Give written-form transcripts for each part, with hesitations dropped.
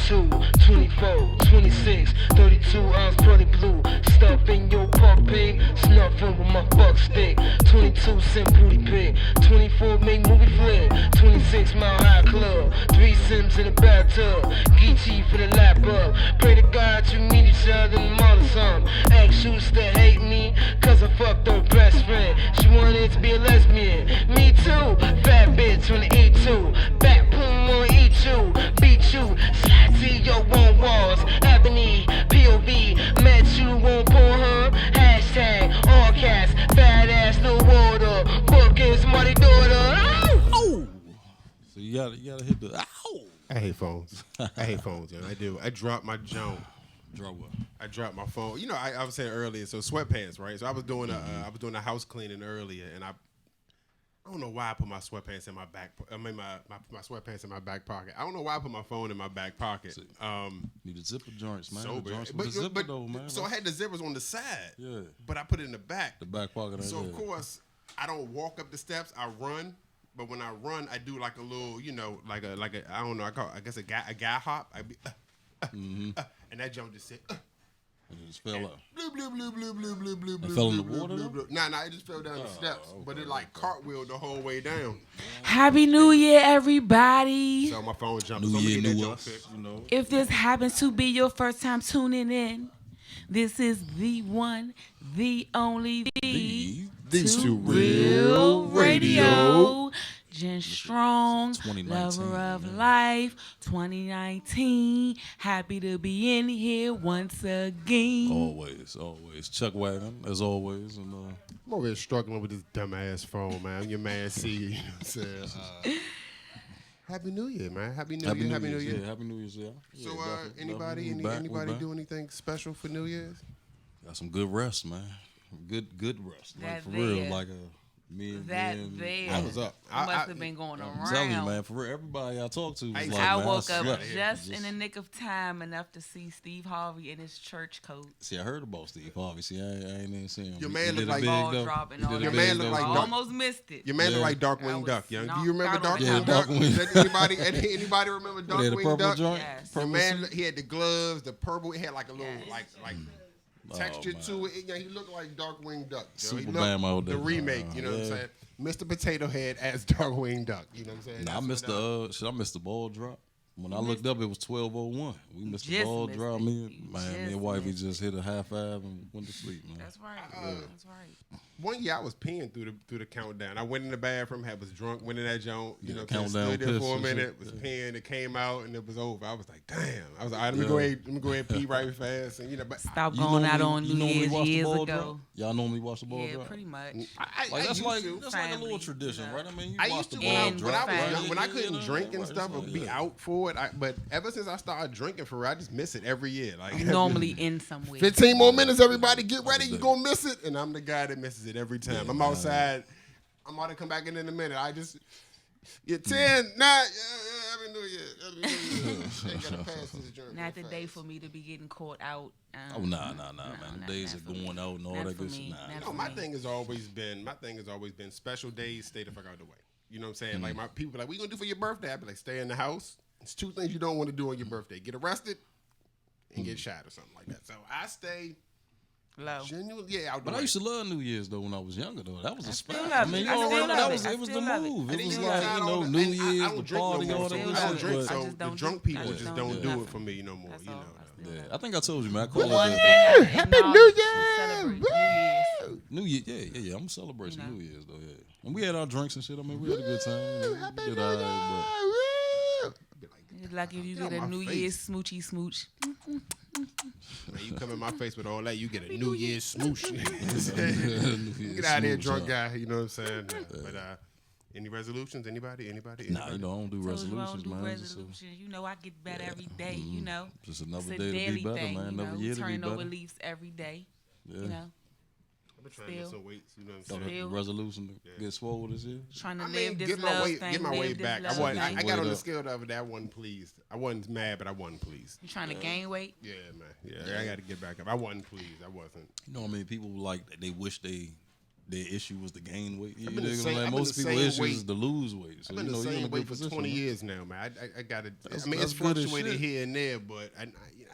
22, 24, 26, 32 ounce pretty blue. Stuff in your puppy, snuffing with my fuck stick. 22 cent booty pick, 24 make movie flick, 26 mile high club, 3 Sims in the bathtub, Geechee for the lap up. Pray to God you meet each other and mother some. Ex used to hate me, cause I fucked her best friend. She wanted to be a lesbian. Me too, fat bitch on the E2. Back boom on E2, beat you, slide to your one walls. Ebony, POV, met you on Pornhub. Hashtag, all caps, fat ass, no water. Bookings, money daughter. Oh! So you gotta hit the ow! I hate phones. I hate phones, yo. I do. I dropped my junk. Drop what? I dropped my phone. You know, I was saying earlier, so sweatpants, right? So I was doing a house cleaning earlier, and I don't know why I put my sweatpants in my back. I mean, my sweatpants in my back pocket. I don't know why I put my phone in my back pocket. Need the zipper joints, man. Sober. Joints with the zipper though, man. So I had the zippers on the side. Yeah. But I put it in the back. The back pocket. So of course I don't walk up the steps. I run. But when I run, I do like a little, you know, like a I don't know. I guess a guy hop. I be, and that jump just said. And it just fell out. Blue, blue, blue, blue, blue, blue, blue, It blue. fell in the blue, water, blue, though? blue. Nah, it just fell down the steps. Okay, But it like cartwheeled the whole way down. Happy New Year, everybody. So my phone jumped. New so year, that new jump us. fixed. You know. If this happens to be your first time tuning in, this is the one, the only, These to two Real Radio. Jen Strong, 2019, lover of man. life, 2019. Happy to be in here once again. Always. Chuck Wagon, as always. And I'm over here struggling with this dumbass phone, man. Your man see you. Know what I'm saying? Happy New Year, man. Happy New Year. Happy New Year. Yeah, Happy New Year's, yeah. So, definitely. anybody We back. do anything special for New Year's? Got some good rest, man. Good rest. Like That for real, there. like me and That Ben, there. I was up. Must have been going around. I'm telling you, man. For real, everybody I talked to was like, I man, woke up slept. just in the nick of time enough to see Steve Harvey in his church coat. See, I heard about Steve Harvey. See, I ain't even seen him. Your He man did look a like big ball though. dropping He all did a Your big man look though. like I Dark- almost missed it. Your man look Yeah. like Darkwing I was Duck, young. Do knocked you remember out on Darkwing that Duck? one. Does anybody remember They had the Darkwing purple Duck? joint. Yes. Your Purple man, suit? he had the gloves, the purple. He had like a little Yes. like texture man. to it. Yeah, he looked like Darkwing Duck. Yo. He Super looked Bam out the there. remake. You know what I'm Yeah. saying? Mr. Potato Head as Darkwing Duck. You know what I'm saying? Nah, I That's missed what, I missed the ball drop. When I looked up, it was 12:01. We missed the Just ball missed drop. it. Me You and just wifey missed just hit a high five and went to sleep, man. That's right. That's right. One year I was peeing through the countdown. I went in the bathroom, was drunk, went in that joint, you know, countdown stood there piss for a and minute, shit. was peeing, it came out and it was over. I was like, damn. I was like, all right, let me go ahead and pee right fast, and you know, but Stop You going out normally- on you New normally Year's watch the years ball ago. drop? Y'all normally watch the ball Yeah, drop? pretty much. I Like that's used like to. that's like a little Family, tradition, you know. right? I mean, you I watch used the to ball when I, And drop. when I was family. young, when I You couldn't know, drink and right, stuff or it's be like, out for it. But ever since I started drinking for real, I just miss it every year. Like I'm normally in somewhere. 15 more minutes, everybody get ready. You're going to miss it. And I'm the guy that misses it every time. Yeah, I'm man. outside. I'm about to come back in a minute. I just, 10, 9, Happy New Year. Happy New Year. Ain't got to pass this joint. Not the real day fast. for me to be getting caught out. Oh nah, man. The days of not for going me. out and all Not that for good shit. me. Nah. Not No, for my me. thing has always been special days, stay the fuck out of the way. You know what I'm saying? Like my people be like, what you gonna do for your birthday? I be like, stay in the house. It's two things you don't want to do on your birthday: get arrested and get shot or something like that. So I stay Low. genuinely out the But way. I used to love New Year's though when I was younger though. That was a still spot. love I mean, it. you I already still know love that it. was I it was the still love it. move. I It didn't was get like outside you all know the- New and Year's, I the don't drink no party, more. all So that Still good I don't shit. drink, but- so just the don't drunk do- people I just don't don't do do it nothing. for me no more. That's You all. know. I still Yeah, love I it. think I told you, man. I call One it thing the I Happy acknowledge New to Year! celebrate New Year's. New Year. Yeah. I'm celebrating You know. New Year's though. Yeah, and we had our drinks and shit. I mean, we had a good time. You know, Happy we New did all right, Year! Be like, It's like if you Get get out a my New face. Year's smoochy smooch. Man, you come in my face with all that, you get a New Year's smoosh. New Year's Get out of here, smooch, drunk huh? guy. You know what I'm saying? But any resolutions? Anybody? Nah, you know, I don't do Told you I resolutions, don't do man. Just, resolutions. You know, I get better every day. You know, just another it's a day to daily be better, thing. man. You Another know, year to be turning over better. leaves every day. Yeah. You know, I've been trying to lift some weights. You know what I'm Got saying? a Still. resolution to get swole this year. trying to I mean, live this get my love weight, thing. get my live weight this back. love I thing. got on the up. scale the other day. I wasn't pleased. I wasn't mad, but I wasn't pleased. You trying to gain weight? Yeah, man. Yeah, I got to get back up. I wasn't pleased. I wasn't. You know what I mean? People like they wish they their issue was to gain weight. You been the know, same- like I've been most the people same issue weight. is to lose weight. So I've been you know, the you're in a same good weight for position, 20 man. years now, man. I got it. That's- I mean, it's that's good as fluctuated shit. here and there, but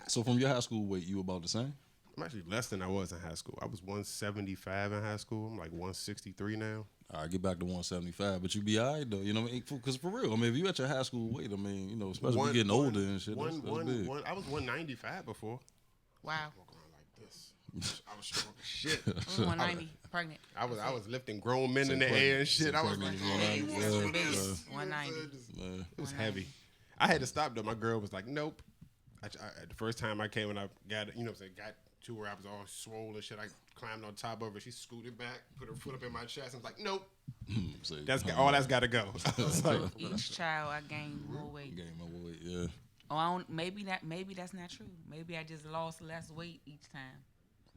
So from your high school weight, you about the same? I'm actually less than I was in high school. I was 175 in high school. I'm like 163 now. All right, get back to 175, but you be all right though. You know what I mean? Because for real, I mean, if you at your high school weight, I mean, you know, especially if you getting older and shit, that's big. I was 195 before. Wow. Walking around like this. I was strong as shit. I'm 190, pregnant. I was lifting grown men in the pregnant. air and shit. So I was pregnant like, is hey, 190. what's Yeah, this? 190. It was heavy. I had to stop though. My girl was like, nope. The first time I came when I got, you know what I'm saying, got to where I was all swollen and shit, I climbed on top of her. She scooted back, put her foot up in my chest, and was like, nope. So, That's got to go. I was like, Each child, I gained more weight. Gain my weight, yeah. Oh, I don't, maybe that's not true. Maybe I just lost less weight each time.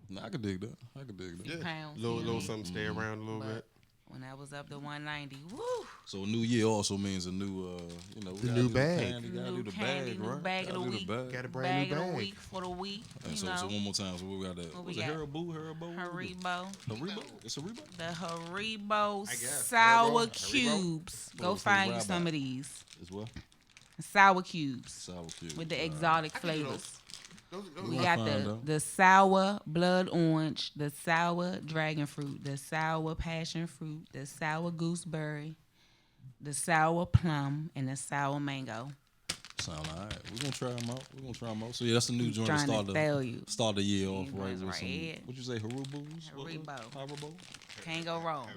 No, I could dig that. I could dig that. yeah. Pounds, Little, you know what I mean? something stay around a little But bit. when I was up to 190, woo! So new year also means a new, you know, we The gotta new do bag. Candy, gotta New do the candy, bag, new right? bag of Gotta the do week. bag. Got a brand Bag new of the bag. week for the week. And You so know, one more time. So we got that. What Was we it got? Haribo? Haribo. Haribo? It's Haribo? The Haribo I guess. sour Haribo. cubes. Oh, Go it's a find you rabbi. some of these. As well? Sour cubes Sour cube. with the exotic I can do flavors. Those We I'll got find out. the sour blood orange, the sour dragon fruit, the sour passion fruit, the sour gooseberry, the sour plum, and the sour mango. Sound all right. We're going to try them out. So, yeah, that's a new joint to Trying to tell you. start the year off These right ones with right some, here. what you say, Haribos? What was it? Haribo. Haribo? Can't go wrong.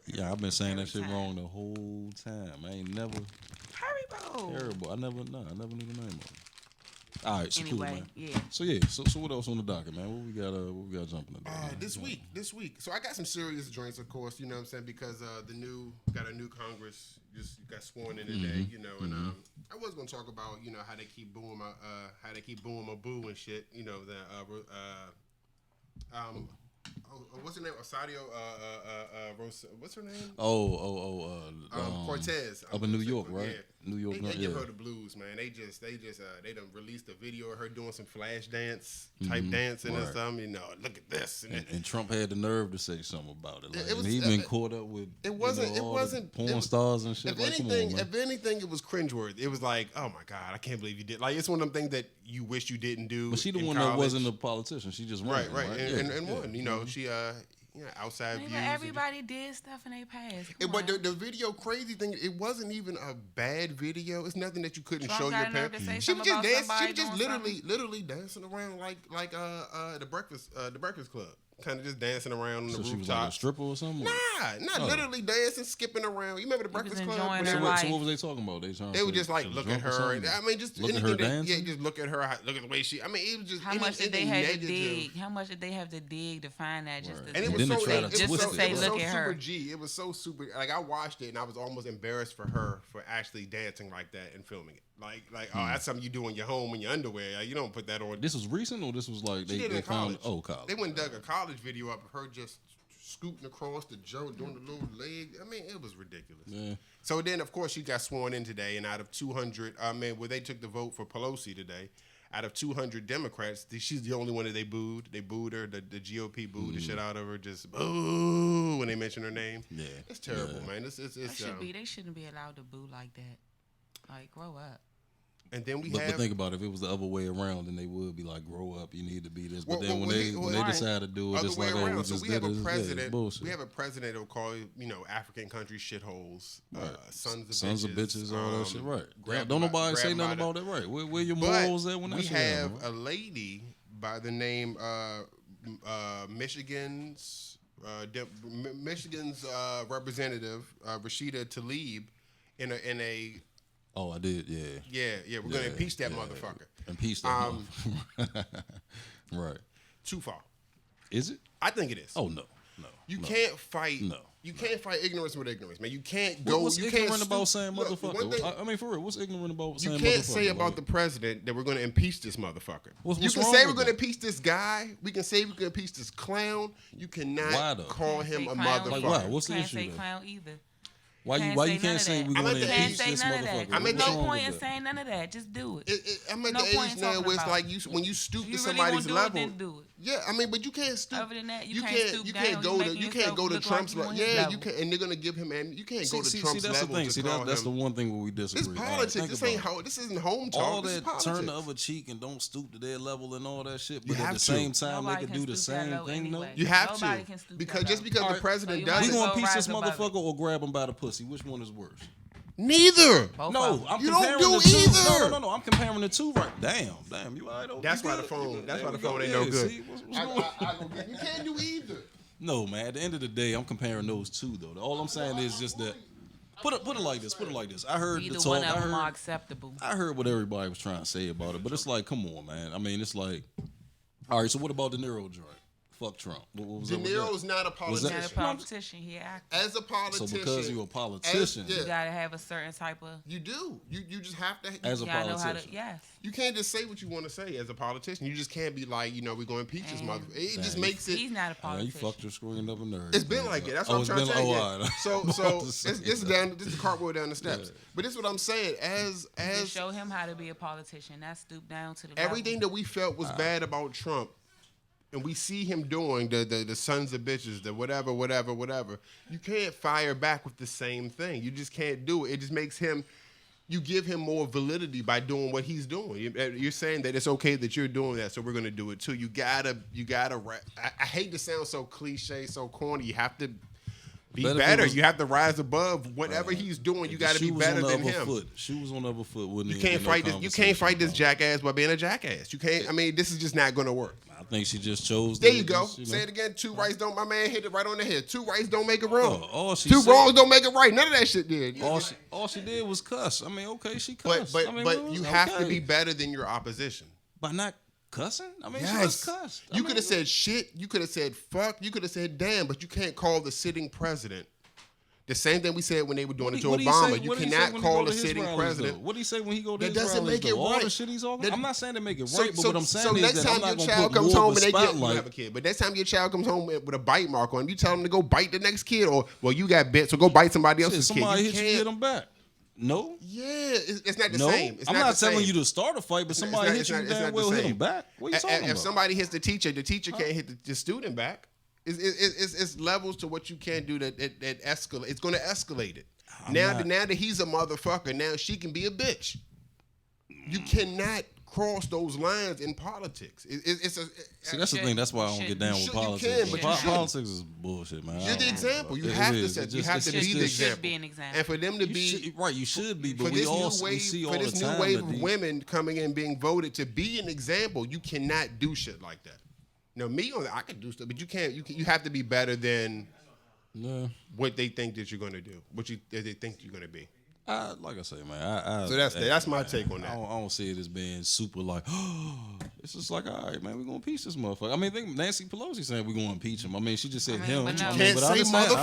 Yeah, I've been saying that Every shit time. wrong the whole time. I ain't never, Haribo. Haribo. I never knew the name of it. All right, so cool, Anyway, man. yeah. So, yeah, so what else on the docket, man? What we got jumping today? man? This week. So I got some serious joints, of course, you know what I'm saying, because got a new Congress just got sworn in today, you know, and I was gonna talk about, you know, how they keep booing my boo and shit, you know, what's her name? Osadio, what's her name? Cortez. Up in New York, right? Yeah. New York, They yeah. give her the blues, man. They done released a video of her doing some flash dance type dancing and Right. stuff. You know, look at this. And Trump had the nerve to say something about it. Like, It was- and he been caught up with it wasn't- you know, it all wasn't- the porn it was- stars and shit. If Like, come anything, on, man. it was cringeworthy. It was like, oh my god, I can't believe you did. Like, it's one of them things that you wish you didn't do. But she the in one college. that wasn't a politician. She just ran, right, and Yeah. won. You know, she outside Maybe views. everybody did stuff in their past. Come But on. the video crazy thing, it wasn't even a bad video. It's nothing that you couldn't Trump show got your a nerve parents. to say She was something just about dancing. She was just somebody doing literally dancing around like the Breakfast Club, kind of just dancing around on the So she was rooftop. like a stripper or something? Not literally dancing, skipping around. You remember the was Breakfast Club? enjoying when her they So were- what, life. so what was they talking about? They would just like look at her. I mean, just look at her anything that- dancing. Yeah, just look at her. Look at the way she. I mean, it was just How much did they anything have to negative. dig? How much did they have to dig to find that? Just Right. to And it And was then so, they try to it was twist so, it. it Say, was look so at super her. G. It was so super. Like I watched it and I was almost embarrassed for her for actually dancing like that and filming it. Like oh, that's something you do in your home in your underwear. Like, you don't put that on. This was recent or this was like She did it they in found college. college. They went and dug a college video up of her just scooting across the Joe doing the little leg. I mean, it was ridiculous. Yeah. So then, of course, she got sworn in today, and out of 200, they took the vote for Pelosi today. Out of 200 Democrats, she's the only one that they booed. They booed her. The GOP booed the shit out of her. Just boo when they mention her name. Yeah. It's terrible, man. It's They shouldn't be allowed to boo like that. Like, grow up. and then we But have. think about it, if it was the other way around, then they would be like, grow up, you need to be this. But Well, then when they right. decide to do it, Other it's way like, oh, we around. So just we did have it. a president. Bullshit. We have a president who'll call African country shitholes, Sons of bitches, all that shit, right? grab Don't them by- nobody say grab them nothing by about that, right? Where your But morals at when that we shit have happen, a lady by the name Michigan's representative Rashida Tlaib in a Oh, I did, yeah. we're gonna impeach that motherfucker. Impeach that motherfucker. Right. Too far. Is it? I think it is. Oh, no. You no. can't fight. No. You can't fight ignorance with ignorance, man. You can't go. What's you ignorant can't about saying Look, one motherfucker? thing- I mean, for real, what's ignorant about saying You motherfucker? can't say about Like, the president that we're going to impeach this motherfucker. What's you can wrong say with we're going to that? impeach this guy. We can say we're going to impeach this clown. You Why, cannot though? call him a Say clown motherfucker. Like, why? What's the Can't issue say then? clown either. Why you Can't why say you none can't of say that. we're I'm going at to the impeach age- Can't say this none of that. motherfucker? I'm at There's the- no What's wrong point in with that? saying none of that. Just do it. I'm at No the point age in now talking where it's about like it. when you stoop You to really somebody's want to do level. it, then do it. Yeah, I mean, but you can't stoop. Other than that, you can't stoop You down. can't go to. You can't go to Trump's level. Yeah, level. you can, and they're gonna give him. And you can't go to See, Trump's that's level. the thing. To See, call that's him. the one thing where we disagree. It's politics. Think This about ain't it. home. This isn't home talk. All This is that politics. turn the other cheek and don't stoop to their level and all that shit. You But at have the to. same time, Nobody they could can do the stoop that same low thing. anyway. No, You have Nobody to. can stoop Because that just low. because the So president you does might we it, as gonna well piece rise this above motherfucker it. or grab him by the pussy. Which one is worse? neither. Both No, of them. I'm You don't comparing do the two. either. No. I'm comparing the two. Right? Damn. You all right? Over? That's You why the good? phone. You good? That's There why the we go. phone ain't Yeah, no good. see? What's going on? You can't do either. No, man. At the end of the day, I'm comparing those two, though. All I'm saying is just that. Put it like this. I heard Either the one talk. of them are acceptable. I heard what everybody was trying to say about it, but it's like, come on, man. I mean, it's like, all right. So what about the Nero joint? Fuck Trump. What was De up with that? Niro's not a Was politician. that- Not a politician. He actor. As a politician. So because you're a politician, yeah. You gotta have a certain type of. You do. You just have to. As a You gotta know how to. politician. Yes. You can't just say what you want to say as a politician. You just can't be like, we're going to impeach this And mother. It just Damn, makes it. He's not a man, you politician. fucked your screwing up a nerd. It's been like it. That's what I'm trying to say. all right. So I'm so about to this say is that. this is a cartwheel down the steps. Yeah. But this is what I'm saying. Just As show him how to be a politician. That's stoop down to the everything level. that we felt was bad about Trump, and we see him doing the sons of bitches, the whatever, you can't fire back with the same thing. You just can't do it. It just makes him. You give him more validity by doing what he's doing. You're saying that it's okay that you're doing that, so we're gonna do it too. You gotta. I hate to sound so cliche, so corny. You have to be Better if it better. was- You have to rise above whatever he's doing. You got to be better than him. Shoe was on the other foot. Wouldn't You even can't get no fight this. You can't conversation fight this about it. jackass by being a jackass. You can't. I mean, this is just not gonna work. I think she just chose. There to you go. just, know. Say it again. Two rights don't. My man hit it right on the head. Two rights don't make it wrong. All she Two said- wrongs don't make it right. None of that shit did. All she did was cuss. I mean, okay, she But cussed. but I mean, but well, you have to okay. be better than your opposition. by not cussing. I mean, she Yes. just cussed. You could have said shit. You could have said fuck. You could have said damn. But you can't call the sitting president. The same thing we said when they were doing it to Obama. You cannot call a sitting president. What do he say when he go to That his doesn't rallies, make it though? All right. the shit he's talking. That- I'm not saying to make it So- right, but so- what I'm saying so is next that time I'm not your going child to put comes more home of a and they get you spotlight. have a kid, but next time your child comes home with a bite mark on him, you tell him to go bite the next kid, or well, you got bit, so go bite somebody Shit, else's somebody kid. hit you, hit him back. No, Yeah, it's not the no. same. It's I'm not not the telling same. you to start a fight, but somebody hit you, it's damn not well the hit same. him back. What are you talking If about? somebody hits the teacher can't hit the student back. It's levels to what you can do that escalate. It's going to escalate it. Now that he's a motherfucker, now she can be a bitch. You cannot cross those lines in politics. See, that's the thing. That's why I don't get down with You politics. can, but you shouldn't. Politics is bullshit, man. You're the example. You It have is. to It you just- have it's to just be the this- example. Should be an example. And for them to You be should- right, you should be, for but we this all new wave, see all for the this time new wave that of these- women coming in being voted to be an example, you cannot do shit like that. Now, I could do stuff, but you can't. You have to be better than Yeah. what they think that you're going to do, they think you're going to be. Like I say, man. So that's my take on that. I don't see it as being super like. It's just like, all right, man, we're gonna impeach this motherfucker. I mean, I think Nancy Pelosi saying we're gonna impeach him. I mean, she just said I mean, him. but no. I mean, Can't but say I motherfucker.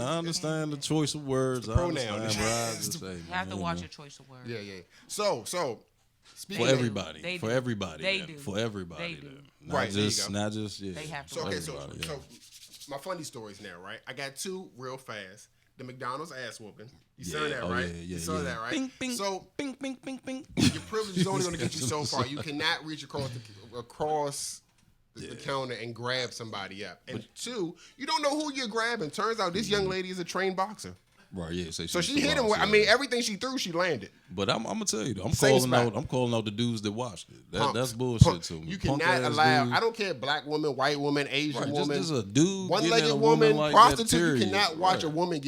I understand the choice of words. I pronoun. understand, bro. I just say, You have to man, watch man. your choice of words. Yeah. So speaking For of- everybody, They for do. everybody, They then. do. For everybody, They do. then. Not Right, there you just, go. not just, yeah. They have to. So for okay, so everybody, yeah. my funny stories now, right? I got two real fast. The McDonald's ass whooping. You saw Yeah, that, oh, right? yeah, You yeah, saw yeah. that, right? Bing, bing, So bing, bing, bing, bing. your privilege is only going to get you so far. You cannot reach across the counter and grab somebody up. And two, you don't know who you're grabbing. Turns out this young lady is a trained boxer. Right, yeah. So she hit him with, I mean, everything she threw, she landed. But I'm gonna tell you, though, Same I'm calling out the dudes that watched it. Punks. That's bullshit Punk. to me. You Punk cannot ass allow, dudes. I don't care, black woman, white woman, Asian Right, woman. just a dude, one-legged getting at a woman, like prostitute. that, You period. cannot watch a Right. woman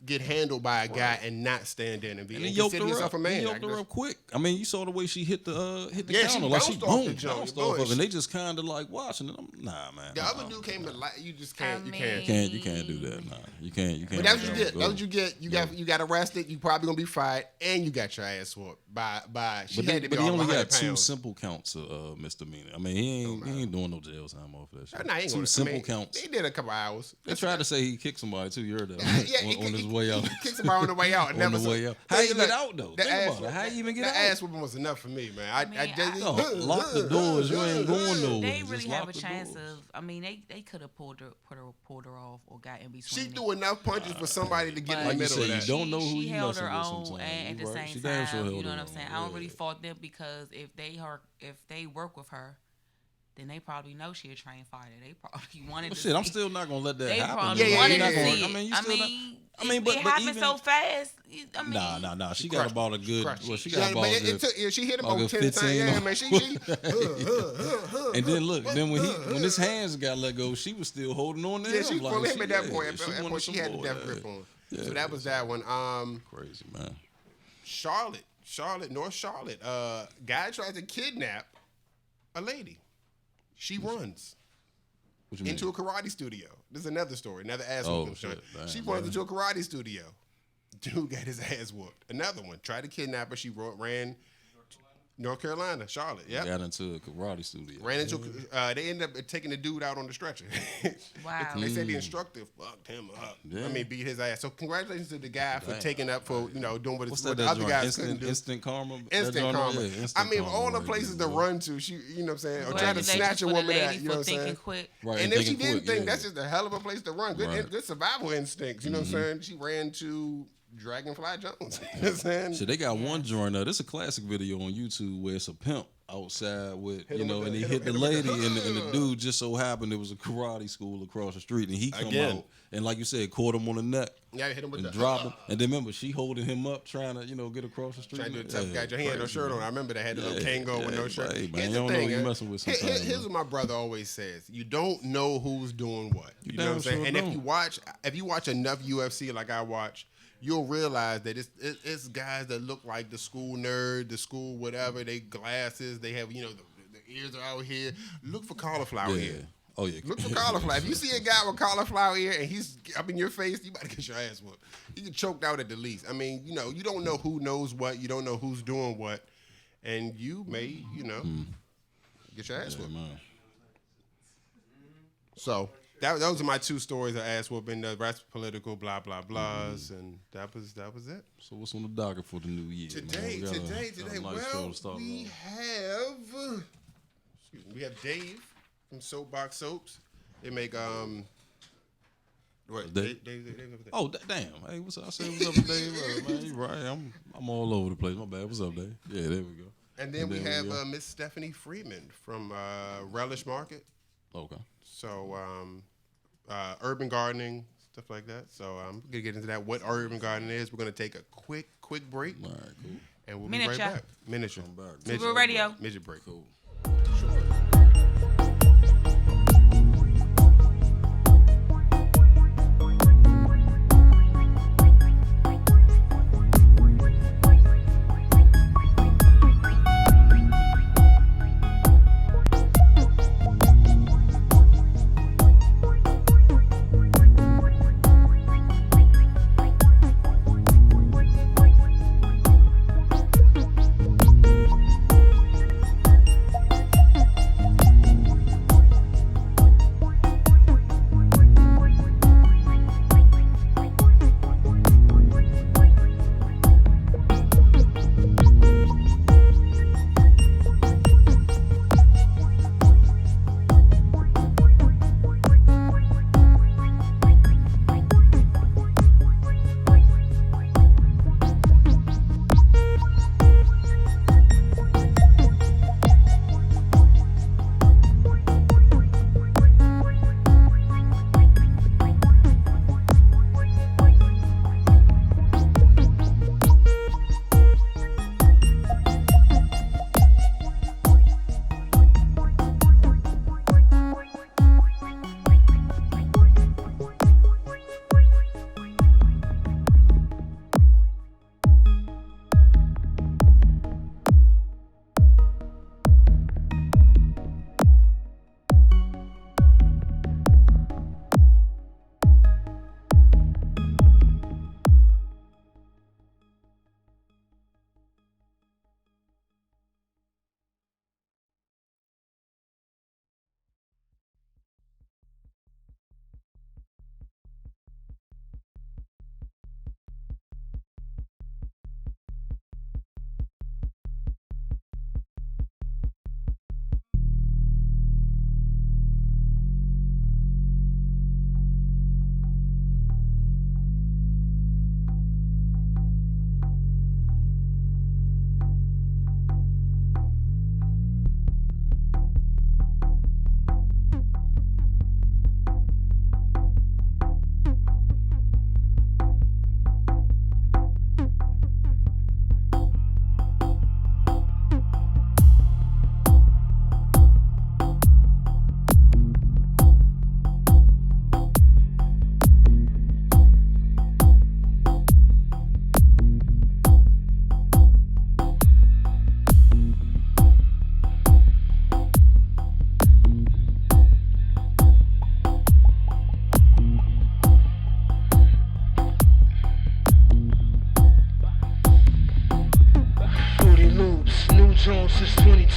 get handled by a guy and not stand there and be And he and yoked consider her yourself up. a man. He I yoked her guess. up quick. I mean, you saw the way she hit the Yeah, she counter. Like she bounced off the boom, joint, bounced boy. off of it. And they just kind of like watching it. Nah, man. The other dude came to light. You just can't. I You mean- can't. You can't do that. Nah, you can't. But that's what you get. Go. That's what you get. You got arrested. You probably gonna be fired, and you got your ass whooped by. She But, had to be but he off only 100 got two pounds. simple counts of misdemeanor. I mean, he ain't doing no jail time off that shit. Nah, I ain't Two gonna- simple I mean, counts. They did a couple hours. They tried to say he kicked somebody too. You heard that? Yeah, on his way out. He kicked somebody on the way out. On Never the saw- way out. Tell How you you look, get out though? the Think ass about it. whooping- How you even get the out? ass whooping was enough for me, man. I mean, just No, lock the doors. You ain't going nowhere. They Just really lock have a the chance doors. of. I mean, they could have pulled her off or got in between. She it. threw enough punches for somebody to get in the Like you middle said, of you that. don't know who she you held messing her with own, sometimes. and at You the right. same She damn sure time, held you know her what I'm own. saying. I don't Yeah. really fault them because if they work with her, then they probably know she a trained fighter. They probably wanted to Shit, I'm see- still not gonna let that They happen. probably Yeah, wanted yeah, to yeah, see yeah. it. I mean, you I still not- mean, I mean, but it happened even- so fast. I mean, Nah. She got crushed about a good. Crushed. Well, she Yeah, got about but a it good. took, yeah, she hit him about about a 10 times. 15. Yeah, man. She And then look, then when his hands got let go, she was still holding on to yeah, him. she like, pulled him at that point. yeah, At that wanted point, she some had the more, death yeah. grip on. Yeah, So that was that one. Crazy, man. North Charlotte. Guy tries to kidnap a lady. She runs What you mean? into a karate studio. This is another story, another ass Oh, whooping. shit. Damn, She man. runs into a karate studio. Dude got his ass whooped. Another one tried to kidnap her. She ran North Carolina, Charlotte. Yep. Got into a karate studio. Ran into. They ended up taking the dude out on the stretcher. Wow. They said the instructor fucked him up. Yeah. I mean, beat his ass. So congratulations to the guy for Damn. taking up for doing what, What's what that? the other joint? guys couldn't do. Instant karma. That Instant joint? karma. Yeah, instant I mean, of karma all the right places there, to boy. run to, she, you know what I'm saying, or try to Congratulations snatch a for the woman lady that, you know for what I'm saying. thinking quick. Right, And if she thinking didn't quick, think, yeah. that's just a hell of a place to run. Good, Right. good survival instincts. You know what I'm saying? She ran to Dragonfly Jones. You know what I'm saying? Shit, they got one joint. This is a classic video on YouTube where it's a pimp outside with Hit you him know, with and the- he hit hit him- the hit him with lady, the- and the dude just so happened there was a karate school across the street, and he come Again. out and like you said, caught him on the neck Yeah, hit him with and the dropped him. And then remember, she holding him up, trying to get across the street. Trying to do a Yeah, tough guy. He had no crazy, shirt on. man. I remember that had the little Yeah, Kango with yeah, no shirt. hey, man, Here's you the don't know thing, who you eh? messing with Here- sometimes, Here's man. what my brother always says: you don't know who's doing what. You know what I'm damn saying? sure And don't. if you watch enough UFC like I watch, you'll realize that it's guys that look like the school nerd, the school whatever. They glasses, they have the ears are out here. Look for cauliflower Yeah. ear. Oh yeah. Look for cauliflower. If you see a guy with cauliflower ear and he's up in your face, you about to get your ass whooped. You get choked out at the least. I mean, you don't know who knows what. You don't know who's doing what, and you may, get your ass Yeah, whooped. man. So those are my two stories of ass whooping. The rest political, blah blah blahs, and that was it. So what's on the docket for the new year? Today, man? We got a nice show well, to start we off. have Dave from Soapbox Soaps. They make what? Dave? Dave. Oh damn! Hey, what's up? I said what's up to Dave? Man, you right? I'm all over the place. My bad. What's up, Dave? Yeah, there we go. And then we there we have go. Miss Stephanie Freeman from Relish Market. Okay. So urban gardening, stuff like that. So I'm gonna get into that. What urban gardening is? We're gonna take a quick break, All right. Cool. and we'll be Miniature. right back. Miniature. Come back. Midget. Super Radio. Midget break. Cool.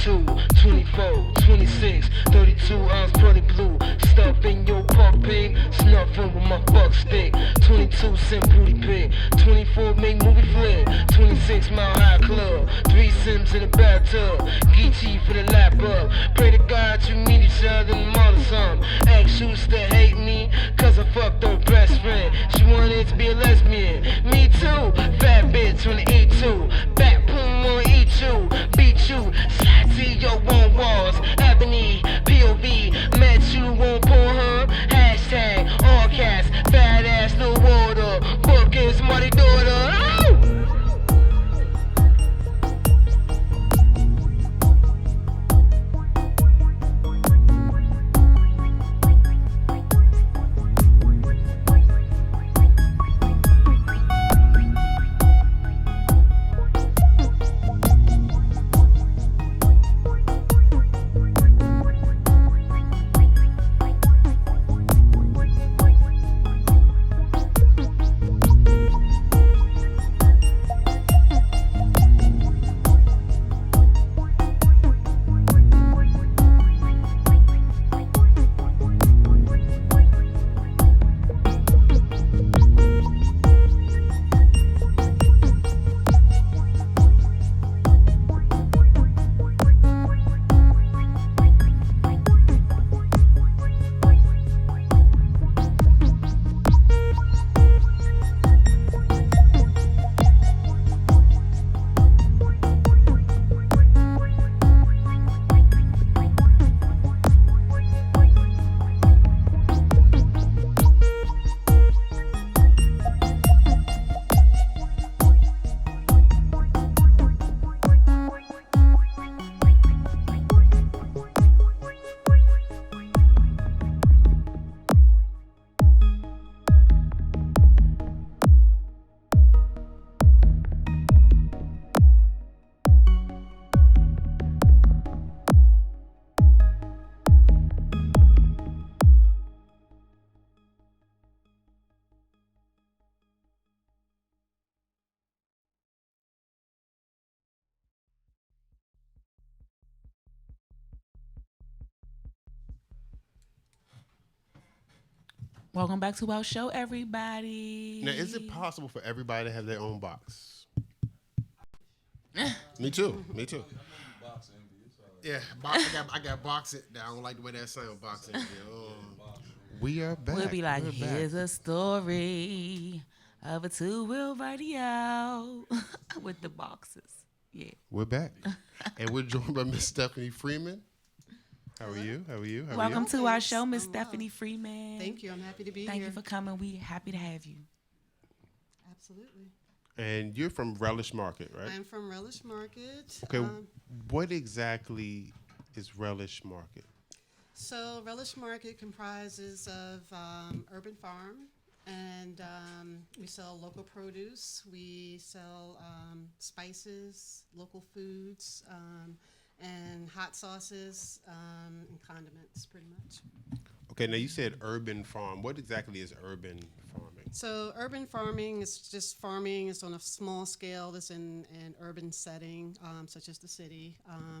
22, 24, 26, 32 ounce pretty blue. Stuff in your puck pig, snuffing with my buck stick. 22 cent booty pig, 24 make movie flick. 26 mile high club, 3 Sims in the bathtub. Geechee for the lap up. Pray to God you meet each other and mother some. Ask you to hate me, cause I fucked her best friend. She wanted to be a lesbian. Me too, fat bitch on the E2. Back boom on E2, beat you, slide to your own walls. Ebony, POV, met you on Pornhub. Hashtag all casts, fat ass, no water. Bookings, money daughter. Oh! Welcome back to our show, everybody. Now, is it possible for everybody to have their own box? Me too. Me too. Yeah, I got box it. I don't like the way that sound. Boxing. We are back. We'll be like, We're here's back. a story of a two-wheel radio with the boxes. Yeah. We're back, and we're joined by Miss Stephanie Freeman. How are you? How are you? How are Welcome you? to our show, Miss Stephanie Freeman. Thank you. I'm happy to be Thank here. you for coming. We happy to have you. Absolutely. And you're from Relish Market, right? I'm from Relish Market. Okay. What exactly is Relish Market? So Relish Market comprises of Urban Farm, and we sell local produce. We sell spices, local foods, and hot sauces and condiments, pretty much. Okay. Now you said urban farm. What exactly is urban farming? So urban farming is just farming. It's on a small scale. That's in an urban setting, such as the city.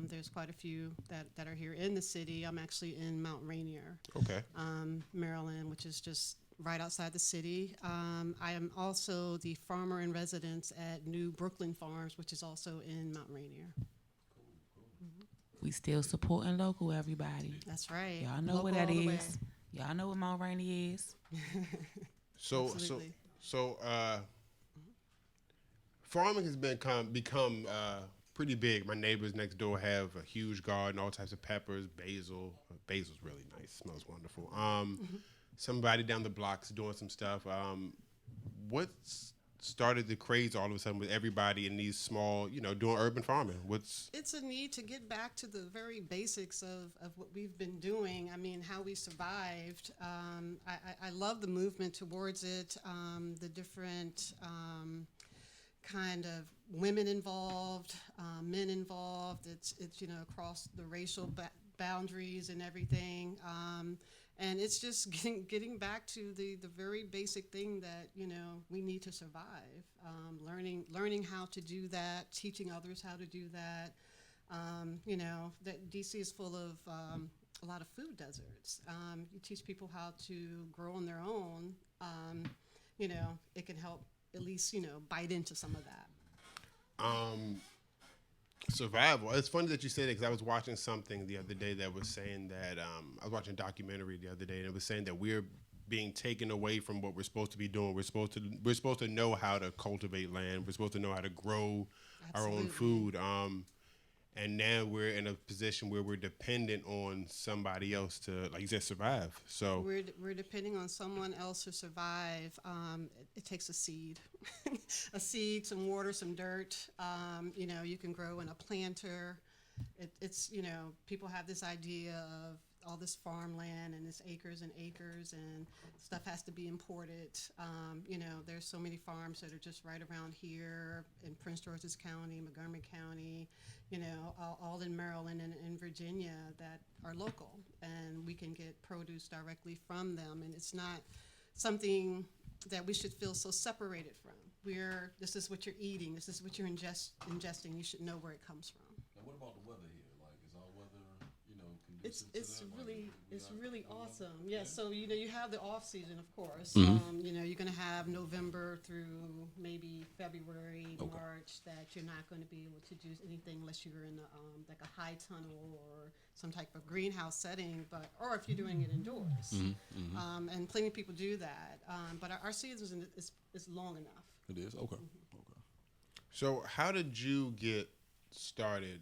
There's quite a few that are here in the city. I'm actually in Mount Rainier, Okay. Maryland, which is just right outside the city. I am also the farmer in residence at New Brooklyn Farms, which is also in Mount Rainier. We still supporting local, everybody. That's right. Y'all know Local what that all the way. is. Y'all know what Mount Rainier is. Absolutely. So farming has become pretty big. My neighbors next door have a huge garden, all types of peppers, basil. Basil's really nice, smells wonderful. Somebody down the block's doing some stuff. What started the craze all of a sudden with everybody in these small, doing urban farming? It's a need to get back to the very basics of what we've been doing. I mean, how we survived. I love the movement towards it, the different kind of women involved, men involved. It's across the racial boundaries and everything. And it's just getting back to the very basic thing that we need to survive. Learning how to do that, teaching others how to do that, You know, that DC is full of a lot of food deserts. You teach people how to grow on their own. You know, it can help at least, you know, bite into some of that. Survival. It's funny that you say that because I was watching something the other day that was saying that I was watching a documentary the other day and it was saying that we're being taken away from what we're supposed to be doing. We're supposed to know how to cultivate land. We're supposed to know how to grow our own food. And now we're in a position where we're dependent on somebody else to, like you said, survive. So we're depending on someone else to survive. It takes a seed, a seed, some water, some dirt. You know, you can grow in a planter. It's, you know, people have this idea of all this farmland and it's acres and acres and stuff has to be imported. You know, there's so many farms that are just right around here in Prince George's County, Montgomery County, you know, all in Maryland and in Virginia that are local, and we can get produce directly from them, and it's not something that we should feel so separated from. This is what you're eating, this is what you're ingesting, you should know where it comes from. And what about the weather here? Like, is our weather, you know, conducive to It's that? really Like, it's really awesome. Yeah. So you know you have the off season, of course. Mm-hmm. You know you're going to have November through maybe February, March that you're not going to be able to do anything unless you're in like a high tunnel or some type of greenhouse setting, or if you're doing it indoors. And plenty of people do that. But our season is long enough. It is? Okay. So how did you get started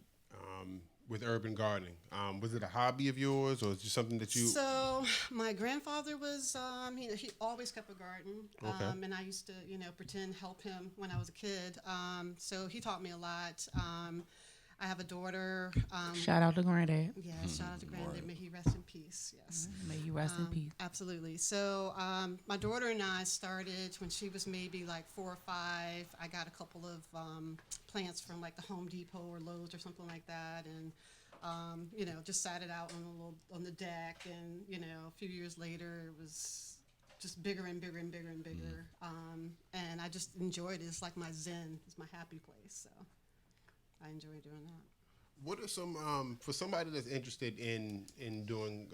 with urban gardening? Was it a hobby of yours, or is it just something that you? So my grandfather was, he always kept a garden, Okay. and I used to, you know, pretend help him when I was a kid. So he taught me a lot. I have a daughter. Shout out to Granddad. Yeah, shout out to Granddad. May he rest in peace. Yes. May you rest in peace. Absolutely. So my daughter and I started when she was maybe like 4 or 5. I got a couple of plants from like the Home Depot or Lowe's or something like that, and you know, just sat it out on the deck, and you know, a few years later, it was just bigger and bigger and bigger and bigger, and I just enjoyed it. It's like my zen. It's my happy place. So I enjoy doing that. What are some for somebody that's interested in doing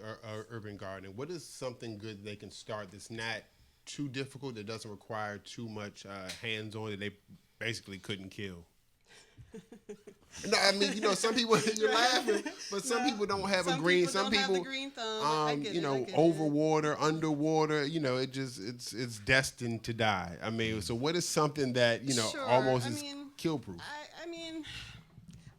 urban gardening? What is something good they can start that's not too difficult, that doesn't require too much hands-on, that they basically couldn't kill? No, I mean, you know, some people you're laughing, but some people don't have a green. Some don't have the people, green thumb. I get you it, know, I get it. overwater, underwater. You know, it's destined to die. I mean, so what is something that you know Sure, almost I is mean, kill-proof? I mean,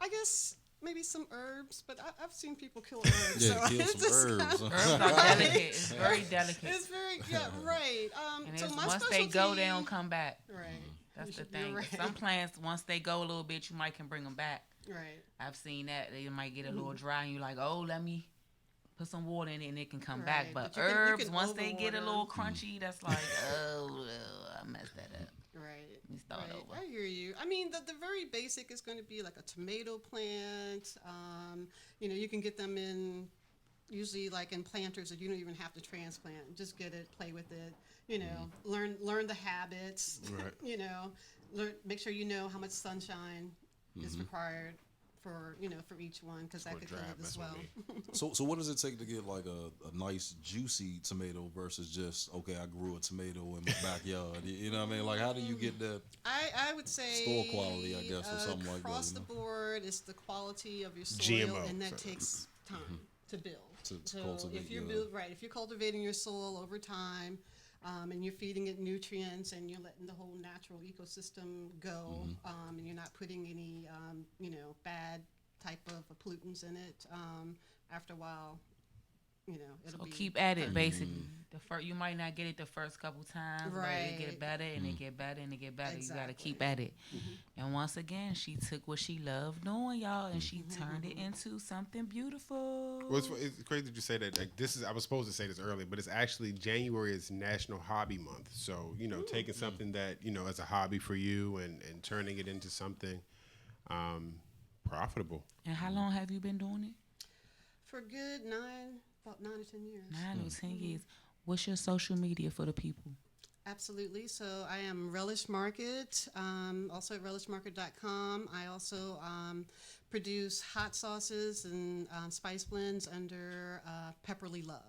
I guess maybe some herbs, but I've seen people kill herbs. Yeah, so kill it's some just herbs. kinda- Herbs are delicate. It's very delicate. It's very right. And So it's, my once specialty, they go, they don't come back. Right. That's the You're thing. right. Some plants, once they go a little bit, you might can bring them back. Right. I've seen that. They might get a little dry, and you're like, oh, let me put some water in it, and it can come back. Right, But but you herbs, can once they get a overwater. little crunchy, that's like, oh, I messed that up. Right. Let me start Right. over. I hear you. I mean, the very basic is going to be like a tomato plant. You know, you can get them in usually like in planters that you don't even have to transplant. Just get it, play with it. You know, learn the habits. Right. You know, make sure you know how much sunshine is required for for each one, because that Or could kill dry, it as that's what well. I mean. So what does it take to get like a nice juicy tomato versus just, okay, I grew a tomato in my backyard? You know what I mean? Like, how do you get that? I would say Store quality, I guess, or something like that, across you the know? board, it's the quality of your soil, GMO, and that so- takes time to build. To so cultivate, if you're yeah. if you're cultivating your soil over time, and you're feeding it nutrients, and you're letting the whole natural ecosystem go, and you're not putting any bad type of pollutants in it, after a while, it'll So be keep at it, perfect. basically. You might not get it the first couple times, but it get Right. better and it get better and it get better. You gotta Exactly. keep at it. And once again, she took what she loved doing, y'all, and she turned it into something beautiful. Well, it's crazy that you say that. Like, I was supposed to say this earlier, but it's actually January is National Hobby Month. So, you know, taking something that, you know, as a hobby for you and turning it into something profitable. And how long have you been doing it? For good about 9 or 10 years. 9 or 10 years. What's your social media for the people? Absolutely. So I am Relish Market, also at relishmarket.com. I also produce hot sauces and spice blends under Pepperly Love.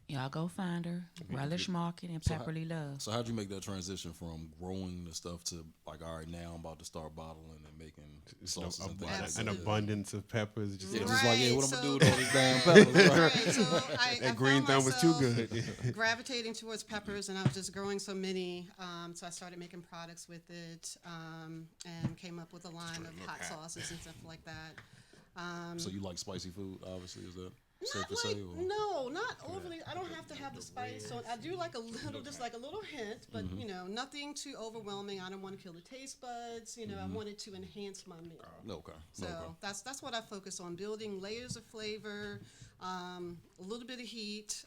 Y'all go find her. Relish Market and Pepperly Love. So how'd you make that transition from growing the stuff to like, all right, now I'm about to start bottling and making sauces and things like Absolutely. An that? abundance of peppers. Just, Yeah, just like, yeah, what I'm Right, gonna do with all these damn peppers? Right? Right, so I that green found thumb was too myself good. gravitating towards peppers, and I was just growing so many. So I started making products with it, and came up with a line of hot sauces and stuff like that. So you like spicy food? Obviously, is that safe Not to say? like, Or? no, not overly. I don't have to have the spice. So I do like a little, just like a little hint, but you know, nothing too overwhelming. I don't want to kill the taste buds. You know, I want it to enhance my meal. Okay. So that's what I focus on: building layers of flavor, a little bit of heat.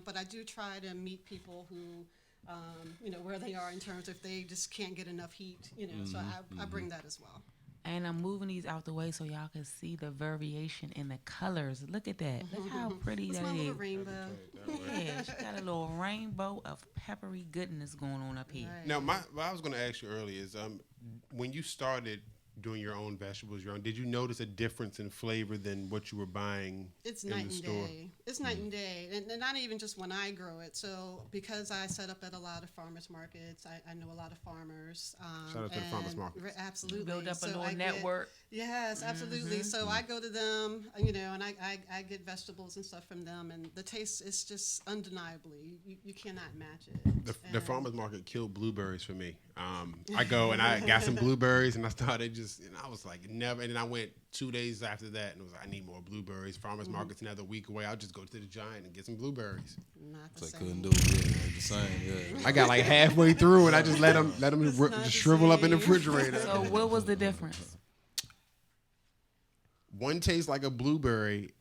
But I do try to meet people who, you know, where they are in terms of if they just can't get enough heat. You know, so I bring that as well. And I'm moving these out the way so y'all can see the variation in the colors. Look at that. Look how pretty It's that my is. little rainbow. Yeah, she got a little rainbow of peppery goodness going on up here. Right. Now, what I was going to ask you earlier is, when you started doing your own vegetables, did you notice a difference in flavor than what you were buying It's in night the and store? day. It's night and day, and not even just when I grow it. So because I set up at a lot of farmers markets, I know a lot of farmers. Shout out to the farmers and markets. Absolutely. Build up a So little I get- network. Yes, absolutely. So I go to them, you know, and I get vegetables and stuff from them, and the taste is just undeniably, you cannot match it. The And- farmer's market killed blueberries for me. I go and I got some blueberries and I started and I was like, never. And then I went 2 days after that and was like, I need more blueberries. Farmer's market's another week away. I'll just go to the Giant and get some blueberries. Not the They same. couldn't do it. Yeah, the same. Yeah. I got like halfway through and I just let them not just the shrivel up in the same. refrigerator. So what was the difference? One tastes like a blueberry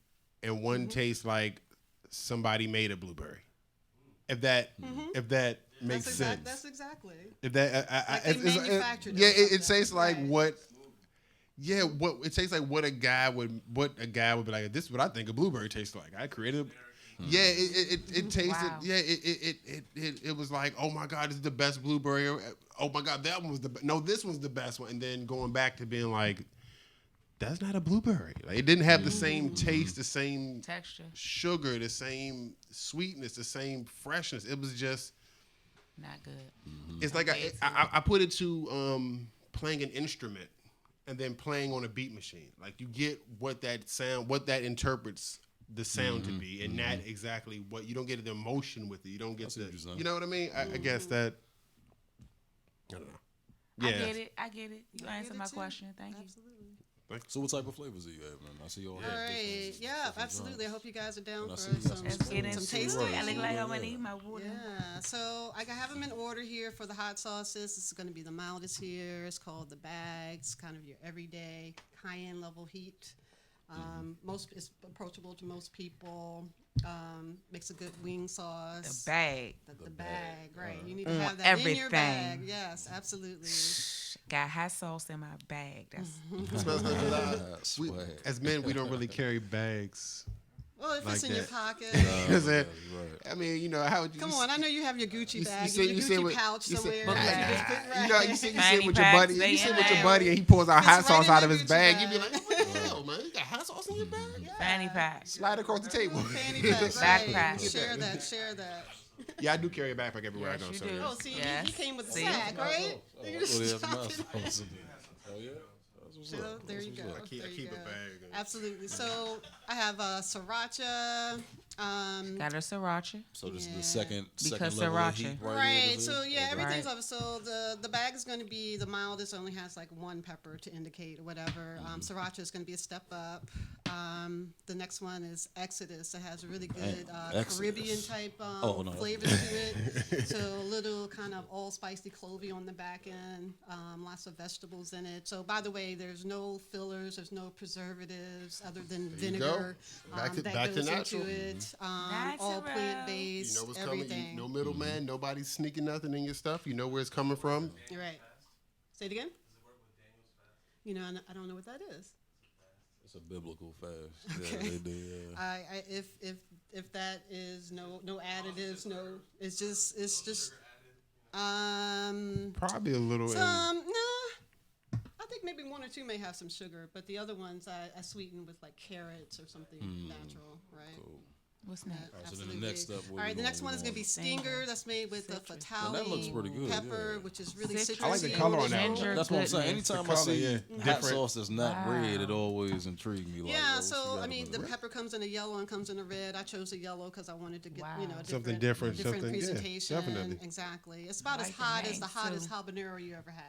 and one tastes like somebody made a blueberry. If that makes sense. That's exactly. If that, Like they manufactured it yeah, or it something. tastes like Right. what. Yeah, it tastes like what a guy would be like. This is what I think a blueberry tastes like. I created. Yeah, it tasted. Wow. Yeah, it was like, oh my God, this is the best blueberry. Oh my God, that one was no, this one's the best one. And then going back to being like, that's not a blueberry. Like, it didn't have the same taste, the same Texture. sugar, the same sweetness, the same freshness. It was just. Not good. It's like I put it to playing an instrument and then playing on a beat machine. Like, you get what that interprets the sound to be, and not exactly what you don't get the emotion with it. You don't get see what you're saying. you know what I mean? I guess that. I don't know. I Yeah. get it. You answered my question. Thank you. Absolutely. So what type of flavors do you have, man? I see you all All have right. different- Yeah, different absolutely. I genres. hope you guys are down And I for see you got some, some Let's stuff. get some into tasting. it. I look like Yeah, I'm gonna yeah. need my water. Yeah, so I have them in order here for the hot sauces. This is going to be the mildest here. It's called the bags, kind of your everyday cayenne level heat. It's approachable to most people. Makes a good wing sauce. The bag. The bag, right? You need to On have that in your bag. everything. Yes, absolutely. Got hot sauce in my bag. That's Smells good. Swag. As men, we don't really carry bags. Well, if Like it's in your that. pocket. Is Yeah, it? right. I mean, you know, how would you? Come on, I know you have your Gucci bag, you your Gucci what- pouch you somewhere. Book that you bag. just put You know, you right. sit Fanny with your packs, buddy. they You sit in with your there. buddy, and he pulls out Fits hot right sauce in out that of his Gucci bag. You be bag. like, what the hell, man? You got hot sauce in your bag? fanny pack. Slide across the table. Fanny pack, Backpack. right. Share that. Yeah, I do carry a backpack everywhere Yes, I go. you So do. Oh, see, Yes. he came with a See? sack, right? Oh, You that's what he just has drop in it. my sauce. Oh yeah. That's what's So up. there That's you what's go. up. I keep There a you go. bag. Absolutely. So I have sriracha. Got a sriracha. So this is Yeah. the second Because level of sriracha. heat right, Right. here. This So is? yeah, Okay. everything's Right. over. So the bag is going to be the mildest. Only has like one pepper to indicate or whatever. Sriracha is going to be a step up. The next one is Exodus. It has a really good Exodus. Caribbean type Oh, no. flavors to it. So a little kind of all spicy clovey on the back end. Lots of vegetables in it. So by the way, there's no fillers. There's no preservatives other than There you go. vinegar. Back to- that back to goes natural. into it. All Natural. plant based. You know what's everything. coming. No middleman. Nobody's sneaking nothing in your stuff. You know where it's coming from. You're right. Say it again. You know, I don't know what that is. It's a biblical fast. Yeah, Okay. they do. Yeah. I if that is no additives, no, it's just Probably a little. some. Nah, I think maybe one or two may have some sugar, but the other ones I sweeten with like carrots or something natural, right? Cool. What's next? So then Absolutely. the next step. All right, the next one is going to be stinger. That's made with the Citrus. fatale That looks pretty good, pepper, yeah. which is really Citrus. citrusy. I like the color on that. Ginger That's what I'm saying. goodness. Anytime The I color, see yeah. hot Different. sauce that's not Wow. red, it always intrigued me. Like, Yeah, oh, what so you got I mean, up the in there? pepper comes in a yellow and comes in a red. I chose a yellow because I wanted to get Wow. you know a Something different, different, something- yeah, presentation. definitely. Exactly. It's about I as like the hot as name, the hottest too. habanero you ever had.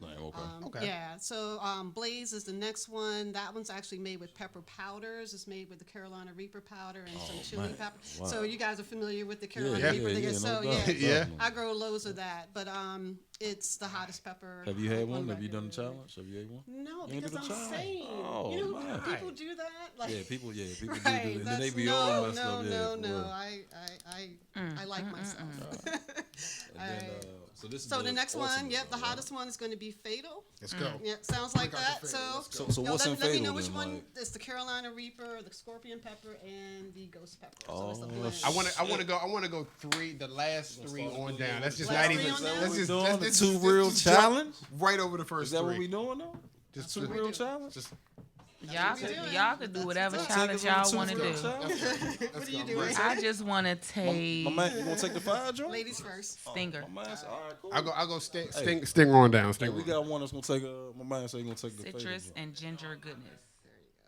Like, okay. Okay. Yeah, so Blaze is the next one. That one's actually made with pepper powders. It's made with the Carolina Reaper powder and some chili man. pepper. Wow. So you guys are familiar with the Carolina Yeah, Reaper. yeah, so no doubt, yeah, Yeah. definitely. I grow loads of that, but it's the hottest pepper. Have you had on one? Have you done the regular. challenge? Have you had one? No, You ain't because do I'm the challenge? sane. Oh, you know, man. people do that. Like, Yeah, people do right, that. And then they that's- be no, all messed no, up. Yeah, no, for no. real. I like myself. And then, Alright. so this is So the next one, ultimate yep, the one, right? hottest one is going to be Fatal. Let's go. Yep, sounds like Break out that. the So, Fatal, let's go. So yo, what's in let me Fatal know which then, one. like? It's the Carolina Reaper, the Scorpion Pepper, and the Ghost Pepper. So it's a Oh, blend. shit. I want to go three, the last three on down. That's just Last not three even. on down? Let's we just doing? let's The just- two just- real just jump challenge? right over the first Is that three. what we doing though? Just Two what we real do. challenge? Just Y'all we could doing. y'all could do whatever That's challenge Take us y'all on the want to two do. challenge? What are you doing? I just want to take My man, you gonna take the fire joint? Ladies first. Stinger. My man said, all right, cool. I'll go sting on down. Hey, Sting we on. got one that's gonna take my man said he gonna take the Fatal Citrus joint. and ginger goodness.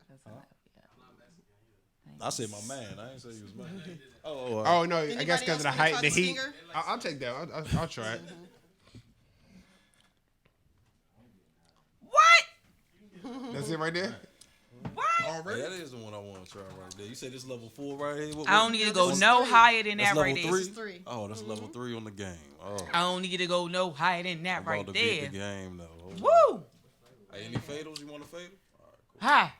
That's enough, yeah. I said my man. I ain't say he was mine. Oh, Oh no, I Anybody guess because of the else wanna height, try the the heat. Stinger? I'll take that. I'll try it. What? That's it right there. What? yeah, that is the one I want to try right there. You say this level 4 right here? What I don't was need it? to go This is no 3. higher than That's that right level there. 3? 3. Oh, that's level 3 on the game. Oh, I don't need to go no higher than that I'm right about to beat there. the game though. Oh, Woo! Hey, any Fatals? You want a Fatal? All right, cool. Hi.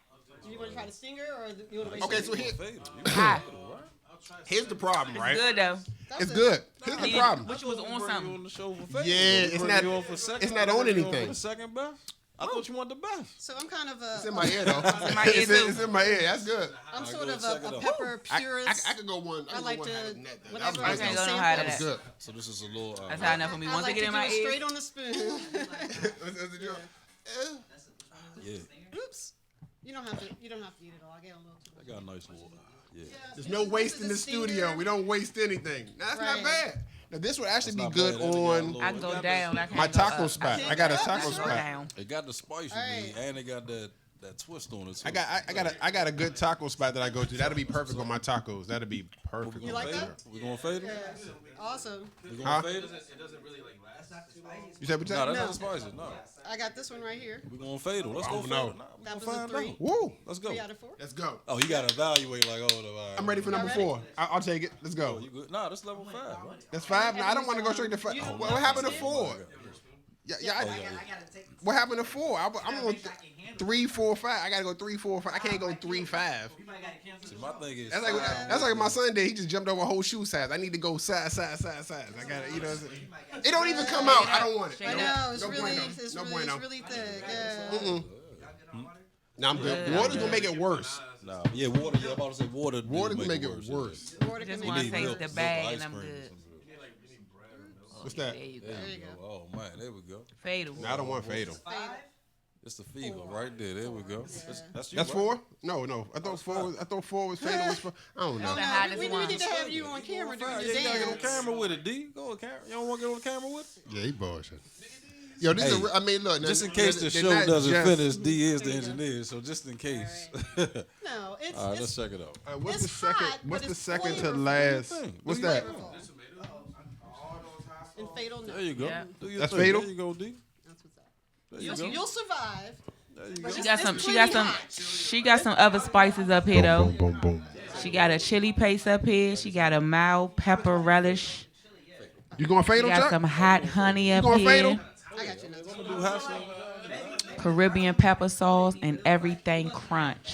You want to try the Stinger or you want to wait? Okay, till so you- here, Fatal. You Hi. Fatal, right? here's the problem, right? Good though. It's good. Here's the Needed- problem. But you was We on bring you something. on the show for Fatal. Yeah, We it's bring not- you on for second. it's not We on bring you anything. For the second best. I thought you wanted the best. So I'm kind of a. It's in my ear though. in my ear, It's too. it's in my ear. That's good. I'm Alright, sort go of check it a out. pepper I purist. could go one. I like one to- higher than that, though. whatever That I was can nice. go no sample. higher than That's that. good. So this is a little. That's how enough for me. I Once like I get to in do my it ear, straight on the spoon. Yeah, Oops. You don't have to. You don't have to eat it all. I get a little too I much. got a nice water. Yeah. There's no waste in the studio. We don't waste anything. Now, that's not Right. bad. Now this would actually That's be not good bad. That got a on little- I can go down. I can't my go taco up. spot. can't I got a go up, taco that's spot. right. Down. It got the spice you Alright. need, and it got that twist on it too. I got a good taco spot that I go to. That'll be perfect on my tacos. That'll be perfect. You on like my that? tacos. We gonna fade it? Awesome. We Huh? gonna fade it? You said what you No, said? that's No. not spicy. No, I got this one right here. we gonna fade it. Let's go Oh, fade no. it. Nah, we That gonna was a find 3. out. Woo! Let's go. 3 out of 4. Let's go. Oh, you gotta evaluate like, I'm ready for number Y'all ready? 4. I'll take it. Let's go. Oh, you good? Nah, that's level 5. Right? That's 5. No, I don't want to go straight to 5. You- What happened to you 4? Yeah, Oh, yeah, yeah. What happened to 4? I'm on 3, 4, 5. I gotta go 3, 4, 5. I can't go 3, 5. See, my thing is, That's like my son did. He just jumped over a whole shoe size. I need to go size. I got it. You know what I'm saying? It don't even come out. I don't want it. I know it's No really, bueno. it's No really, bueno. it's really thick. Yeah. No, I'm good. Water's gonna make it worse. nah, yeah, water. Yeah, I'm about to say water. do Water can make it worse. Water Just can wanna make taste it the worse. bag ice and I'm cream or good. something. What's that? There you go. There you go. Oh man, there we go. Fatal. No, I don't want fatal. It's the fever right there. There we go. That's you. That's right? 4? No. I thought 4 was fatal. Was 4. I don't know. Oh, The no, hottest we one. need to have you on camera doing Yeah, your you gotta get on dance. camera with it, D. Go on camera. You don't want to get on camera with it? Yeah, he bullshit. Yo, this is. Hey, I mean, look. now, Just in case the they're show not doesn't just- finish, D is the engineer. So just in case. No, it's All right, let's it's check it out. What's It's the second? hot, What's but the it's second to flavorful. last? Thing. What's Do you that? flavorful. And fatal. No. There you go. Yeah. Do your That's thing. fatal? There you go, D. That's what's up. There you go. You'll survive. There you but go. it's- She got it's some. She plenty got some. hot. She got some other spices up here though. Boom, boom. She got a chili paste up here. She got a mild pepper relish. You going She fatal, got Chuck? some hot honey up going here. fatal? I got you. Nuts. Do hot sauce. Caribbean pepper sauce and everything crunch.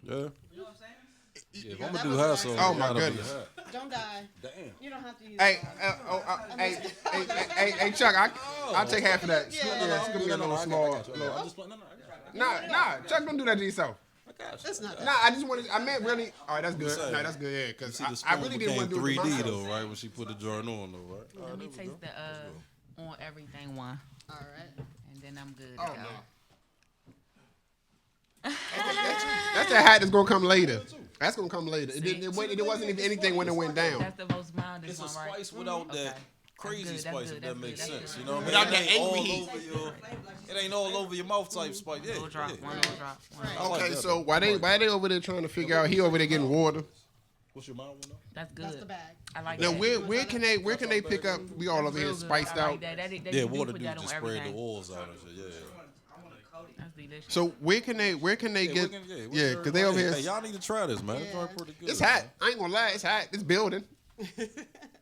Yeah. Yeah, if I'm gonna do hot sauce, Oh, it my gotta be goodness. hot. Don't die. Damn. You don't have to use. Hey, hey, Chuck, I'll take half of that. Yeah. Yeah, it's gonna be a little small. I'm just playing. No, I got you. Nah, Chuck, don't do that to yourself. I got you. It's not. Nah, I just wanted. I meant really. All right, that's good. saying. Nah, that's good. Yeah, because See, the I spoon really didn't became want to do it 3D to myself. though, right? When she put the joint on though, right? All right, Let me there we taste go. the on everything one. All right. and then I'm good. Oh, to go. no. That's the hat that's gonna come later. That's gonna come later. It wasn't even anything when it went down. That's the most mildest It's a one, right? spice without that crazy That's spice, good, if that's that makes good, that's sense. good. You know what I mean? Without It that ain't angry all heat. over your- It ain't all over your mouth type spice. Yeah, Little drop, yeah. one little drop. One little I drop. like Okay, that, so though. why they over there trying to figure out he over there getting water? What's your mind one though? That's good. That's the bag. I like Now that. where can they pick up? We all over here Real good. spiced I like out. that. They Yeah, do water put do that on just spread the everything. oils out and shit. Yeah. That's delicious. So where can they get? Yeah, because they over here. Hey, y'all need to try this, man. It's pretty good. It's hot. I ain't gonna lie. It's hot. It's building.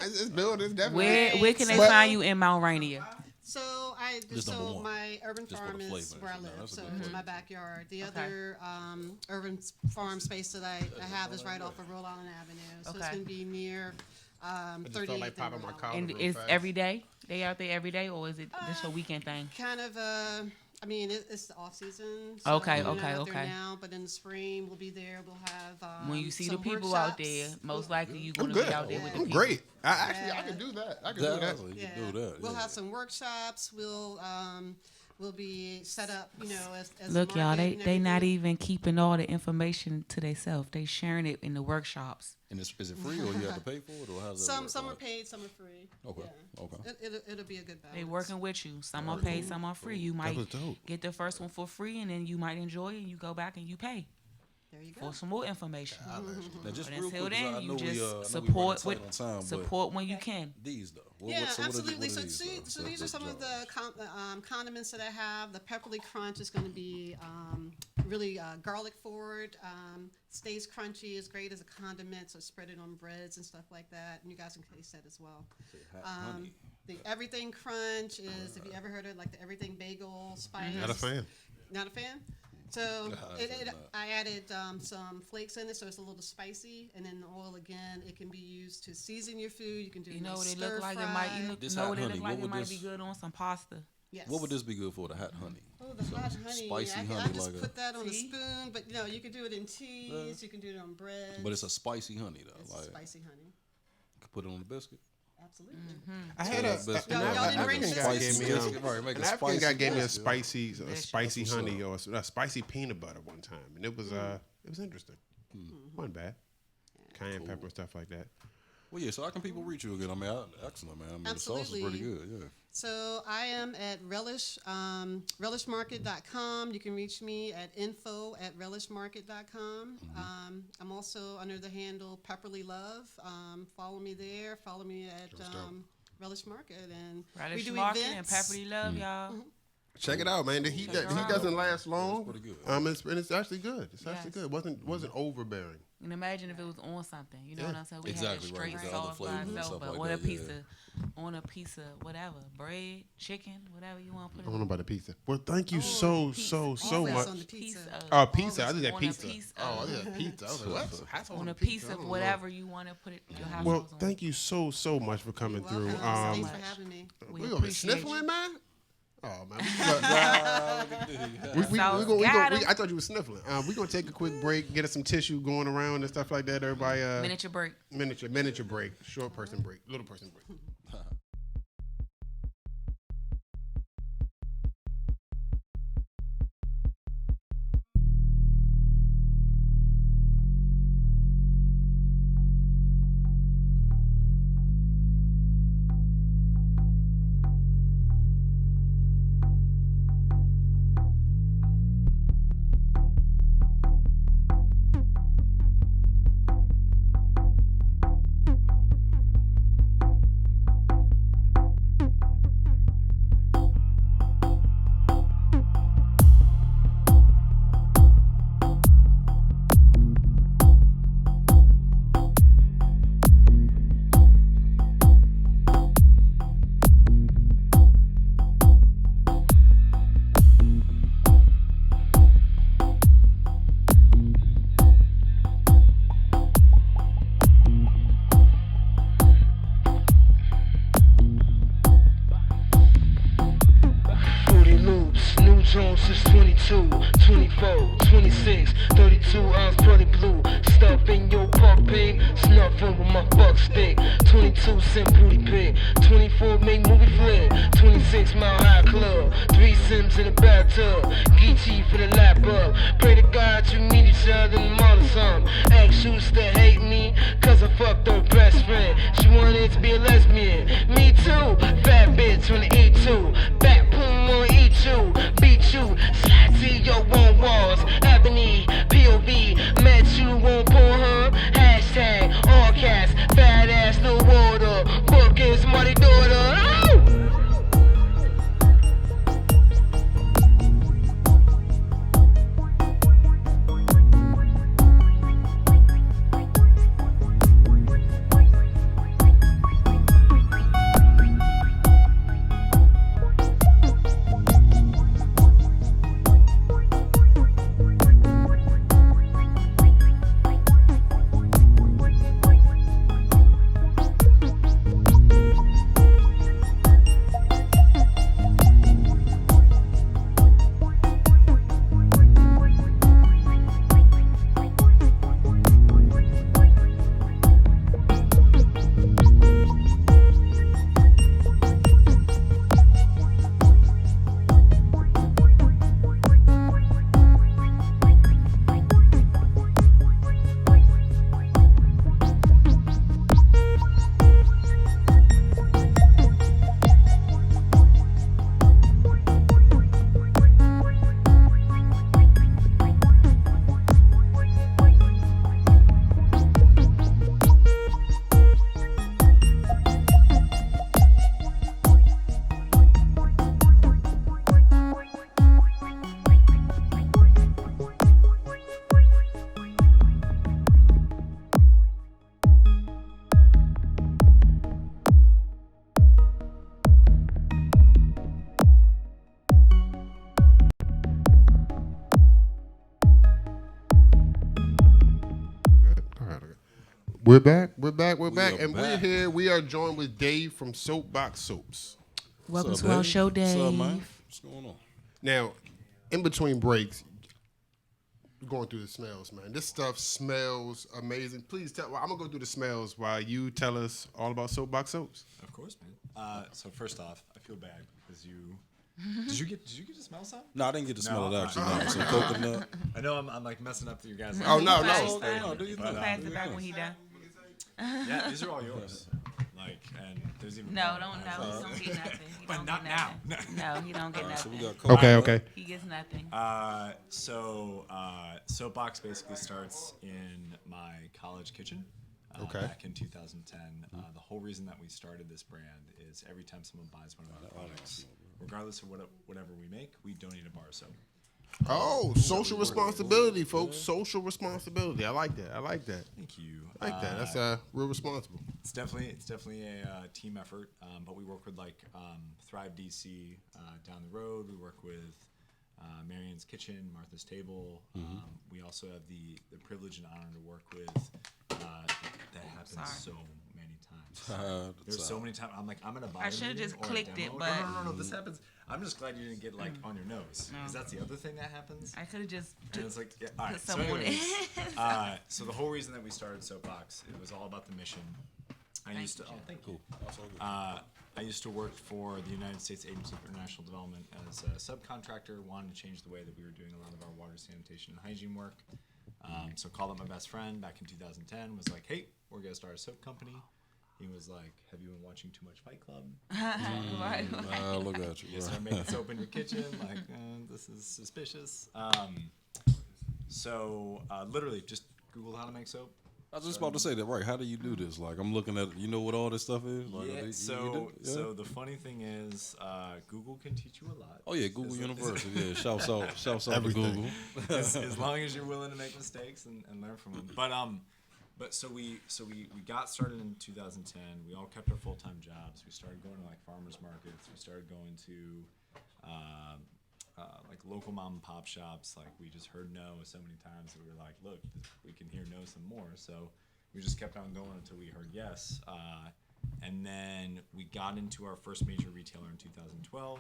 It's building. It's definitely. Where can they But- find you in Mount Rainier? So Just number one. my urban Just for farm the is flavor, where I no, live. that's a So good it's flavor. my backyard. The Okay. other urban farm space that I have is right off of Rhode Island Avenue. So it's Okay. gonna be near just 38th felt like and popping my Rhode collar. Island. And real it's fast. every day? They out there every day, or is it just a weekend thing? Kind of I mean, it's the off season. So Okay, we're not okay, out there okay. Now, but in the spring we'll be there. We'll have When you see the some people out workshops. there, most likely you're I'm going to good. be out there with the I'm people. great. I Yeah. can do that. I can do that. Definitely, you Yeah, can do that. we'll yeah. have some workshops. We'll be set up, as Look, y'all, market and they not everything. even keeping all the information to themselves. They sharing it in the workshops. And is it free or you have to pay for it or how's that Some work? some are Like- paid, some are free. Okay, Yeah. okay. It'll be a good balance. They working with you. Some are paid, some are free. You might was dope. get the first one for free, and then you might enjoy it, and you go back and you pay There you go. for some more information. Now, just But real until quick, 'cause I then, you know we, just I know we running support tight with on time, but support when you can. these though. Yeah, what are absolutely. these, So, what are these, see, though? so these are some of the condiments that I have. The pepperly crunch is going to be really garlic forward. Stays crunchy. Is great as a condiment. So spread it on breads and stuff like that. And you guys can taste that as well. honey. The everything crunch is, if you ever heard of like the everything bagel spice. Not a fan. Not a fan. So I'm not. I added some flakes in it, so it's a little spicy. And then the oil again, it can be used to season your food. You can do You a know what nice it look stir like? fry. It might. You This know hot what it honey, look what like? It would might this- be good on some pasta. Yes. What would this be good for? The hot honey. Oh, the hot honey. Spicy I honey, just like a. put that on a See? spoon, but you can do it in teas. You can do it on bread. But it's a spicy honey though. It's Like spicy honey. put it on a biscuit. Absolutely. I had a biscuit. Y'all didn't an bring African guy biscuits? gave me Biscuit, right, make an a African spicy guy gave me a biscuit. spicy Delicious. spicy That's what's honey or a spicy peanut butter one time, and it was interesting. Wasn't bad. Cayenne pepper and stuff like that. Well, yeah. So how can people reach you again? I mean, excellent, man. I mean, the sauce is pretty Absolutely. good. Yeah. So I am at relishmarket.com. You can reach me at info@relishmarket.com. I'm also under the handle Pepperly Love. Follow me there. Follow me at Relish Market, and we Relish do Market and events. Pepperly Love, y'all. Check it out, man. The heat doesn't last long. pretty good. And it's actually good. It's actually Yes. good. It wasn't overbearing. And imagine if it was on something. You know what I'm saying? We Exactly, had a right. straight The other sauce by flavors and itself, stuff but like on that, a piece yeah. on a piece of whatever, bread, chicken, whatever you want to I put don't it know about the pizza. Well, thank you Oh, so pizza. Always much. on the pizza. Oh, pizza. I always did that on pizza. A piece Oh, I of, did that pizza. I was like, what? Hot on a pizza? piece I of don't know. whatever you want to put it your house Well, on. thank you so much for coming You're through. welcome. Thanks much. for having me. We We gonna be appreciate sniffling, you. man. Oh man, Got 'em. I thought you were sniffling. We're gonna take a quick break, get us some tissue going around and stuff like that. Everybody, Miniature break. miniature break, short person break, little person break. New Jones is 22, 24, 26, 32 ounce pretty blue. Stuff in your pup pig, snuffing with my buck stick. 22 cent booty pig. 24 make movie flick. 26 Mile High Club. 3 Sims in the bathtub. Geechee for the lap up. Pray to God you meet each other in the mall or something. Ask you still hate me, cause I fucked her best friend. She wanted to be a lesbian. Me too. Fat bitch on the E2. Back boom on eat you. Beat you. Slide to your own walls. Ebony, POV. Met you on Pornhub. Hashtag all cats. Fat ass no water. Booking smarty daughter. Oh! We're back, and back. we're here. We are joined with Dave from Soapbox Soaps. Welcome What's to up, our Dave? show, What's up, man? Dave. What's going on? Now, in between breaks, going through the smells, man. This stuff smells amazing. Please tell. Well, I'm gonna go through the smells while you tell us all about Soapbox Soaps. Of course, man. So first off, I feel bad because you. Did you get to smell some? No, I didn't get to smell No, it actually. No, some coconut. I know I'm like messing up your guys. Oh, no, Fine, no. No, do you But, think? Pass it back when he done. Yeah, these are all yours. Like, and there's even No, more. don't. No, he don't get nothing. He But don't not get now. nothing. No, he don't get So we nothing. got coconut. Okay. He gets nothing. Soapbox basically starts in my college kitchen. Okay. Back in 2010. The whole reason that we started this brand is every time someone buys one of our products, regardless of whatever we make, we donate a bar of soap. Oh, social responsibility, folks. Social responsibility. I like that. Thank you. I like that. That's real responsible. It's definitely a team effort, but we work with like Thrive DC down the road. We work with Marion's Kitchen, Martha's Table. We also have the privilege and honor to work with that happens so many times. There's so many times I'm like, I'm gonna buy. I should've just clicked it, but- No. This happens. I'm just glad you didn't get like on your nose, because that's the other thing that happens. I could have just And it's like, yeah, all right. put So, someone in. anyways, so the whole reason that we started Soapbox, it was all about the mission. I used to. Oh, thank you. I used to work for the United States Agency for International Development as a subcontractor. Wanted to change the way that we were doing a lot of our water sanitation and hygiene work. So called up my best friend back in 2010. Was like, hey, we're gonna start a soap company. He was like, have you been watching too much Fight Club? Right. Look at you. You start making soap in your kitchen. Like, this is suspicious. So literally just Googled how to make soap. I was just about to say that, right? How do you do this? Like, I'm looking at, you know what all this stuff is? Like, Yeah, you so do? Yeah? so the funny thing is, Google can teach you a lot. Oh yeah, Google University. Yeah, shouts out to Google. as long as you're willing to make mistakes and learn from them. But so we got started in 2010. We all kept our full-time jobs. We started going to like farmers markets. We started going to like local mom and pop shops. Like we just heard no so many times that we were like, look, we can hear no some more. So we just kept on going until we heard yes. And then we got into our first major retailer in 2012.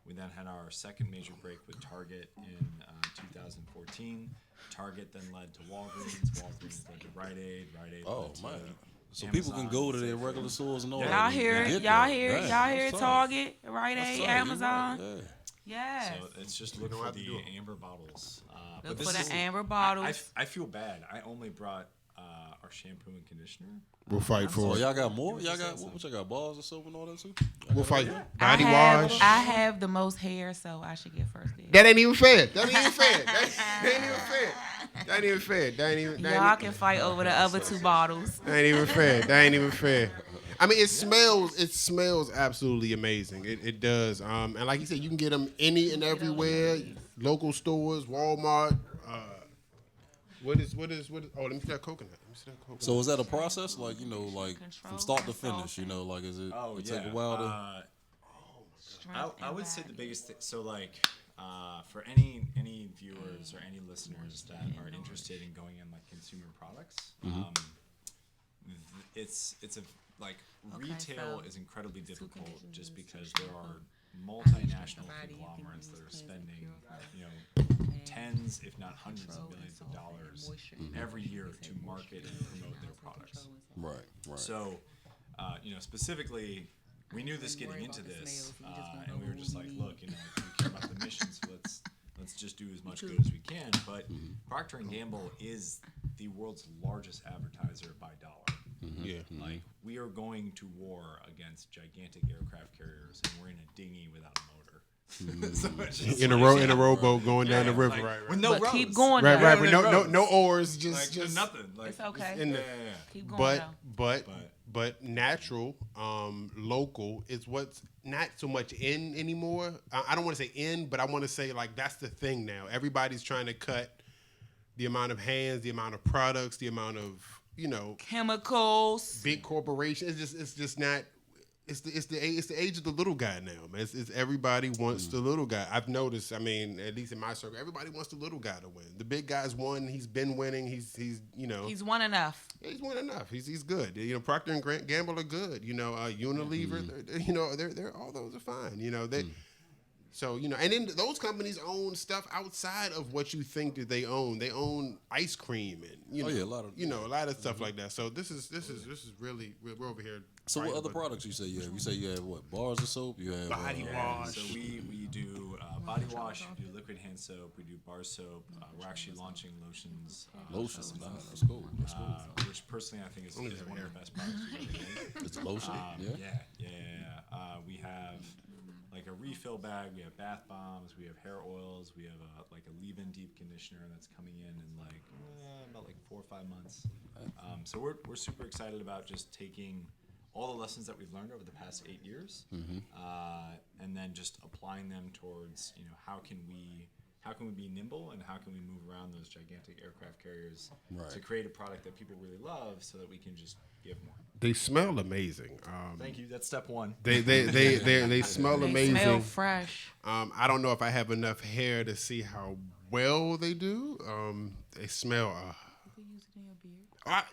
We then had our second major break with Target in 2014. Target then led to Walgreens. Walgreens led to Rite Aid. Rite Aid Oh, led to man. So people can go to their Amazon, regular stores and all that. Y'all and hear get it? that. Y'all hear it? Dang, Y'all hear it? that's tight. Target, Rite That's Aid, tight. You right. Amazon. Yeah. Yes. So it's just look don't for have to do the 'em. amber bottles. Look But for this the is- amber I bottles. feel bad. I only brought our shampoo and conditioner. We'll fight Oh, for it. y'all got more? Y'all got what y'all got? Bars of soap and all that too? We'll fight. I Body have, wash. I have the most hair, so I should get first dibs. That ain't even fair. That ain't even fair. That ain't even fair. That ain't even fair. That ain't even. that Y'all ain't- can fight over the other 2 bottles. That ain't even fair. That ain't even fair. I mean, it smells. It smells absolutely amazing. It does. And like you said, you can get them any and everywhere. Local stores, Walmart. What is? Oh, let me see that coconut. Let me see that coconut. So is that a process, like like Control from start to control finish? Like is it? Oh it yeah. take a while to. I would say the biggest thing. So like, for any viewers or any listeners that are interested in going in like consumer products, it's a like retail so is incredibly difficult conditions just is because to there are body, multinational you can conglomerates use that are cleanse and spending purify. tens, if not hundreds of Control millions of and dollars moisture and every year moisture to and market moisture and promote their and products. control Right. So, specifically, we knew this getting worry into about the this, smells, we just wanna and we know were what just we like, need. look, we care about the mission, so let's just do as much good as we can. But Procter and Gamble is the world's largest advertiser by dollar. Yeah. Like we are going to war against gigantic aircraft carriers, and we're in a dinghy without a motor. So it's just In a like- rowboat going down the Yeah, river. like, Right. with no But keep rows. going, Right. though. Right. With Yeah, no rows. oars. Like Just nothing. Like It's okay. in Yeah, the- yeah, yeah. Keep going, but though. but natural, local is what's not so much in anymore. I don't want to say in, but I want to say like that's the thing now. Everybody's trying to cut the amount of hands, the amount of products, the amount of Chemicals. big corporations. It's just not. It's the age of the little guy now, man. It's everybody wants the little guy. I've noticed. I mean, at least in my circle, everybody wants the little guy to win. The big guy's won. He's been winning. He's He's one enough. He's won enough. He's good. Procter and Gamble are good. Unilever. They're all those are fine. They. So and then those companies own stuff outside of what you think that they own. They own ice cream and a lot of a lot of stuff like that. So this is really we're over here. So what fighting other about- products you say you have? You say you have what? Bars of soap? You have Body wash. So we do body wash, we do liquid hand soap, we do bar soap. We're actually launching lotions. lotions. Nah, that's cool. That's cool. Which personally I think is one of the best products we've ever made. It's lotion. Yeah. We have like a refill bag. We have bath bombs. We have hair oils. We have like a leave-in deep conditioner that's coming in like about like 4 or 5 months. So we're super excited about just taking all the lessons that we've learned over the past 8 years, and then just applying them towards how can we be nimble and how can we move around those gigantic aircraft carriers to create a product that people really love, so that we can just give more. They smell amazing. Thank you. That's step one. They smell They amazing. smell fresh. I don't know if I have enough hair to see how well they do. They smell. You can use it in your beard.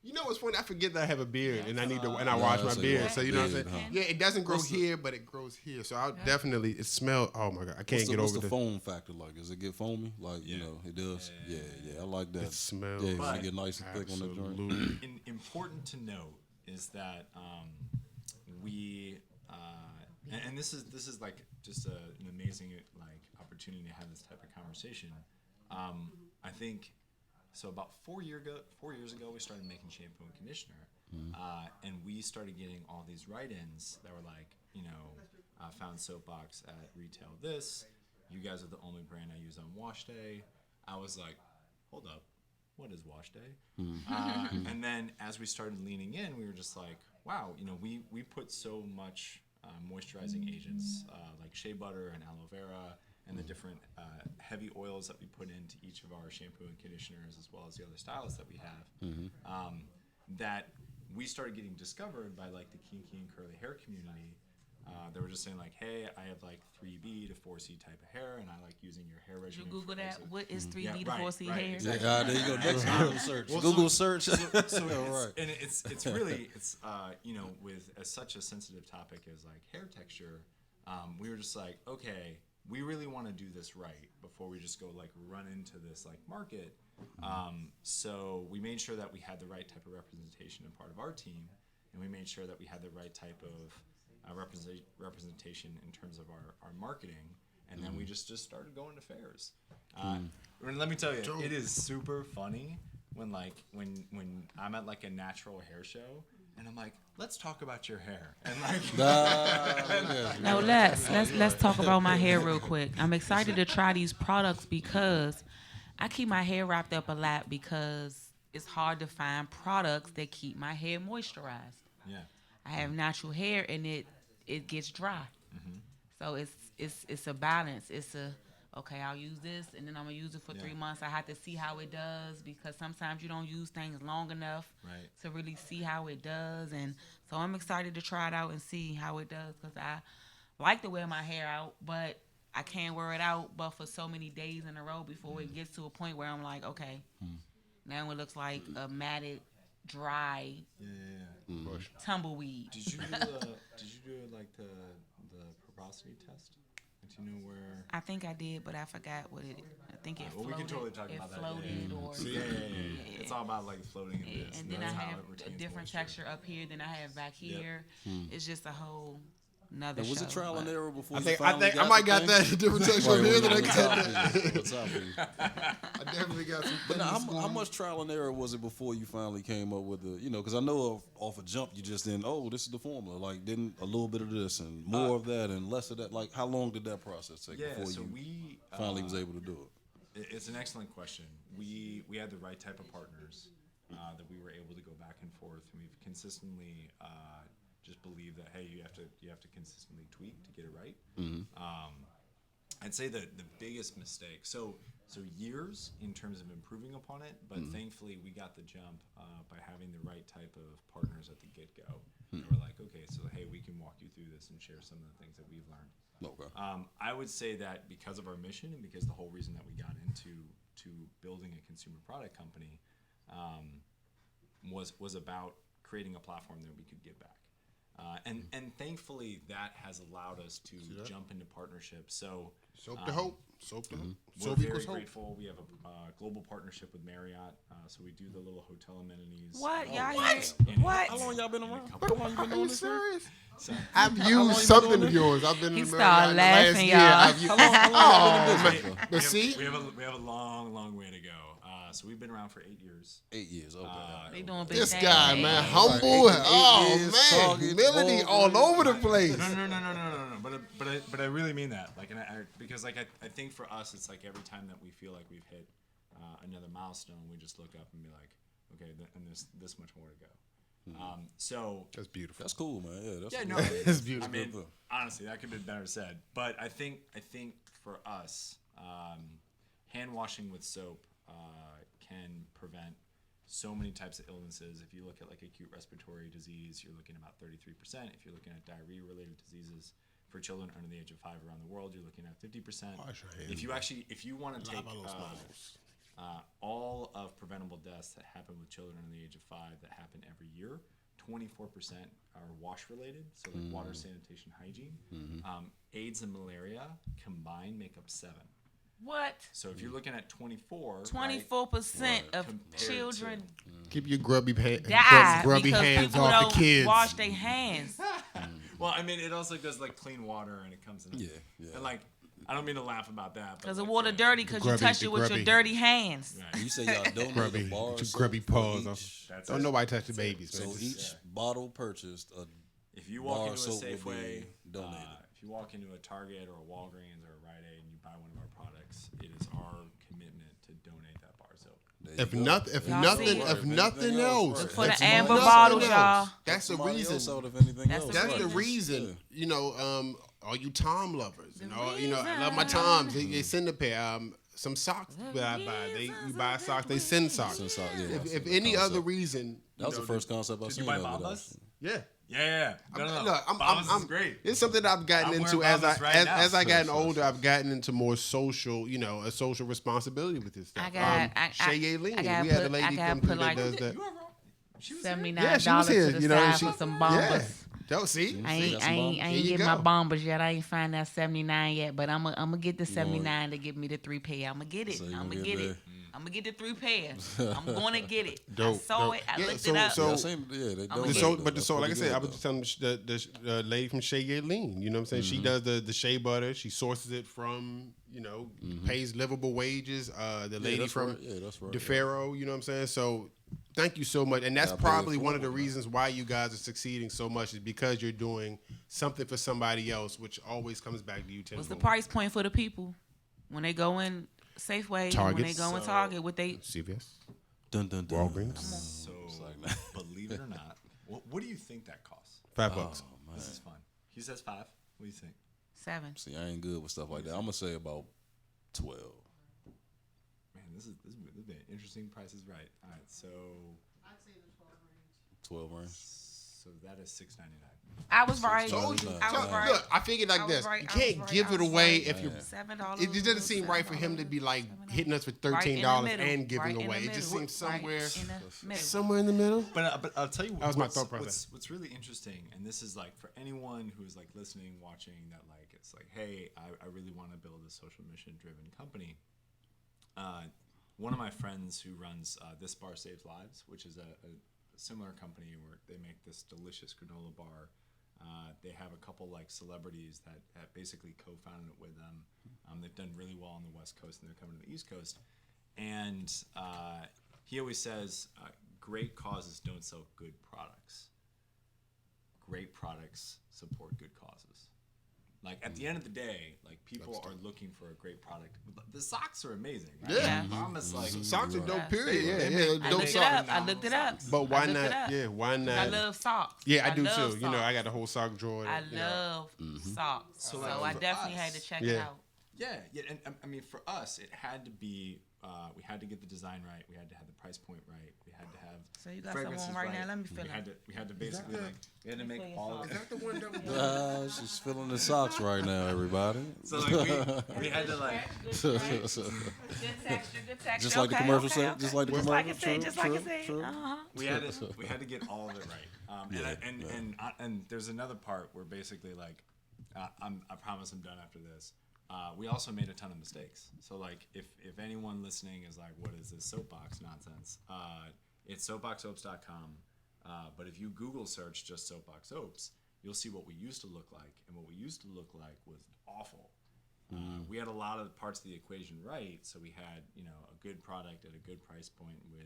You know what's funny? I forget that I have a beard and I wash my so beard. you So have you a know what I'm beard, saying? huh? Yeah, it doesn't grow here, but it grows here. So I'll definitely. It smell. Oh my god, I can't get What's over the the foam factor like? Does it get foamy? Like it does. Yeah, I like that. It smells. Yeah, when it get nice and thick on the joint. Absolutely. Important to note is that we and this is like just an amazing like opportunity to have this type of conversation. I think so. About 4 years ago, we started making shampoo and conditioner, and we started getting all these write-ins that were like, found soapbox at retail. You guys are the only brand I use on wash day. I was like, hold up, what is wash day? And then as we started leaning in, we were just like, wow, we put so much moisturizing agents like shea butter and aloe vera and the different heavy oils that we put into each of our shampoo and conditioners, as well as the other styles that we have, that we started getting discovered by like the kinky and curly hair community. They were just saying like, hey, I have like 3B to 4C type of hair, and I like using your hair Did you regimen. Google for that? those- What is 3D Yeah, to right, 4C right, hair? exactly. Yeah, there you go. Next Google search. Well, Google search. So All right. and it's really with such a sensitive topic as like hair texture, we were just like, okay, we really want to do this right before we just go like run into this like market. So we made sure that we had the right type of representation in part of our team, and we made sure that we had the right type of representation in terms of our marketing. And then we just started going to fairs. And let me tell you, it is super funny when I'm at like a natural hair show and I'm like, let's talk about your hair. And like, No, let's talk about my hair real quick. I'm excited to try these products because I keep my hair wrapped up a lot because it's hard to find products that keep my hair moisturized. yeah. I have natural hair and it gets dry. So it's a balance. Okay, I'll use this and then I'm gonna use it for 3 months. I have to see how it does because sometimes you don't use things long enough to really see how it does. And so I'm excited to try it out and see how it does because I like to wear my hair out, but I can't wear it out but for so many days in a row before it gets to a point where I'm like, okay, now it looks like a matted, dry tumbleweed. Did you do like the porosity test? Do you know where? I think I did, but I forgot what it. I think it floated. We can totally talk about that. Floated or Yeah. It's all about like floating in this. And then I that's how have it a retains different moisture. texture up here than I have back here. It's just a whole another And was show. it trial and error before I you think finally I might got the that different texture Right, over here when than I you got went that. top of it. I definitely got some. But now, how much trial and error was it before you finally came up with the, because I know off a jump you just didn't, this is the formula. Like, didn't a little bit of this and more of that and less of that. Like, how long did that process take before so you we finally was able to do it? It's an excellent question. We had the right type of partners that we were able to go back and forth, and we've consistently just believed that you have to consistently tweak to get it right. I'd say the biggest mistake. So years in terms of improving upon it, but thankfully we got the jump by having the right type of partners at the get-go. And we're like, okay, so we can walk you through this and share some of the things that we've learned. Okay. I would say that because of our mission and because the whole reason that we got into building a consumer product company was about creating a platform that we could give back. And thankfully that has allowed us to jump into partnerships. So Soap to hope. Soap to hope. we're Soap very equals hope. grateful. We have a global partnership with Marriott, so we do the little hotel amenities. What? Y'all what? What? How long y'all been around? How long you been Are doing you this? serious? So, I've long used you been something doing of this? yours. I've been He in started Marriott the last laughing, year. y'all. I've used, How long you been in business? but see, we have a long way to go. So we've been around for 8 years. 8 years. Okay. They doing big this things. guy, Hey. man, Right. humble. Eight Oh years, man, Target, humility Walgreens. all over the place. No. But I really mean that. Like, because I think for us, it's like every time that we feel like we've hit another milestone, we just look up and be like, okay, and there's this much more to go. So That's beautiful. That's cool, man. Yeah, that's yeah, cool. no, That's beautiful. I mean, honestly, that could be better said. But I think for us, hand washing with soap can prevent so many types of illnesses. If you look at like acute respiratory disease, you're looking at about 33%. If you're looking at diarrhea-related diseases for children under the age of 5 around the world, you're looking at 50%. Wash your hands. If you want to take Lava los manos. all of preventable deaths that happen with children under the age of 5 that happen every year, 24% are wash-related, so like water, sanitation, hygiene. AIDS and malaria combined make up 7. What? So if you're looking at 24, 24% of compared children Keep your grubby die grubby because hands people off don't the kids. wash their hands. well, I mean, it also goes like clean water, and it comes in. Yeah. And like, I don't mean to laugh about that. Because the like, water dirty because you Grubby, touched the it with your grubby. dirty hands. Right. You say y'all donate Grubby, a bar with your soap grubby for paws. each- That's Don't it. nobody touch the babies, So man. each bottle purchased, If you walk bar into a soap would be Safeway, donated. if you walk into a Target or a Walgreens or a Rite Aid and you buy one of our products, it is our commitment to donate that bar soap. If you go. nothing, if Y'all nothing, see it? if nothing else, Look for if the amber nothing bottles, else, y'all. That's the Somebody reason. else out if anything That's else. the That's the reason. reason. All you Tom lovers, I love my Toms. They send a pair. Some socks that I buy. You buy socks, they send socks. Send socks, yeah, that's If the any concept. other reason, That was the first concept I Did seen. you buy of it, Bombas? actually. yeah. Yeah. No. Look, Bombas is great. It's something that I've gotten I'm into wearing as Bombas right now. as I gotten older. I've gotten into more social, a social responsibility with this stuff. I got, Shay Aileen, I got we had a put, I lady got come put through that like does that. You were wrong. She was $79 Yeah, she was here. to the side she, for some bombas. Yeah. Don't see. I ain't, got I some ain't, bombas? I There ain't you get my go. bombas yet. I ain't find that 79 yet, but I'm gonna get the 79 to get me the 3 pair. I'm gonna get it. So you I'm gonna gonna get get it. I'm gonna get the 3 pairs. I'm gonna get it. I Dope, saw dope. it. I Yeah, looked so- it up. so- They I'm don't. a So, Yeah, but the so, like I said, I was just telling the lady from Shea Get Lean. You know what I'm saying? She does the shea butter. She sources it from, pays livable wages. The lady that's from right. Yeah, that's right. DeFaro. You know what I'm saying? So thank you so much. And that's Yeah, I pay probably it one of the forward, reasons why you guys are succeeding so much is because you're doing something for somebody else, which always comes back to you. What's the tenfold. price point for the people when they go in Safeway? And when they Targets. go in Target, what they? CVS. Dun, dun, dun. Walgreens. So, believe it or not, what do you think that costs? $5. This is fun. He says 5. What do you think? 7. See, I ain't good with stuff like that. I'm gonna say about 12. Man, this is been interesting. Price is right. All right, so I'd say the 12 range. 12 range. so that is $6.99. I was right. Told you. I was Look, right. I figured like I was this. right, You I was can't right, give I it was away right. if you're. $7. It doesn't seem right for him to be like hitting us with Right in the $13 middle. and giving Right in away. the It just middle. seems somewhere, Right in the middle. somewhere in the middle. But I'll tell you That was my what's, thought process. what's really interesting, and this is like for anyone who's like listening, watching, that like it's like, hey, I really want to build a social mission driven company. One of my friends who runs This Bar Saves Lives, which is a similar company where they make this delicious granola bar. They have a couple like celebrities that have basically co-founded it with them. They've done really well on the West Coast, and they're coming to the East Coast. And he always says, great causes don't sell good products. Great products support good causes. Like at the end of the day, like people are looking for a great product. The socks are amazing. Right? Yeah. I promise, like Socks are dope. Yeah. Period. Yeah, They yeah. make- I Dope looked it socks. up. I looked it up. But why I looked not? it up. Yeah, why I not? love socks. Yeah, I do love too. You know, I socks. got the whole sock drawer. I you know. love socks. So, like, I for definitely us- had to check it Yeah. out. Yeah, and I mean, for us, it had to be. We had to get the design right. We had to have the price point right. We had to have. So you got some fragrances on right now. Let me feel it. We had to basically like. We had to make feel your all of socks. it. The one that She's feeling the socks right now, everybody. So like we had to like. Good texture, good texture. Just like the Okay, commercial okay, said. okay. Just like the Just commercial. like it said. True, Just like it true, said. true. We had to get all of it right. And there's another part where basically like, I promise I'm done after this. We also made a ton of mistakes. So like, if anyone listening is like, what is this soapbox nonsense? It's soapboxsoaps.com. But if you Google search just soapbox soaps, you'll see what we used to look like, and what we used to look like was awful. We had a lot of parts of the equation right, so we had a good product at a good price point with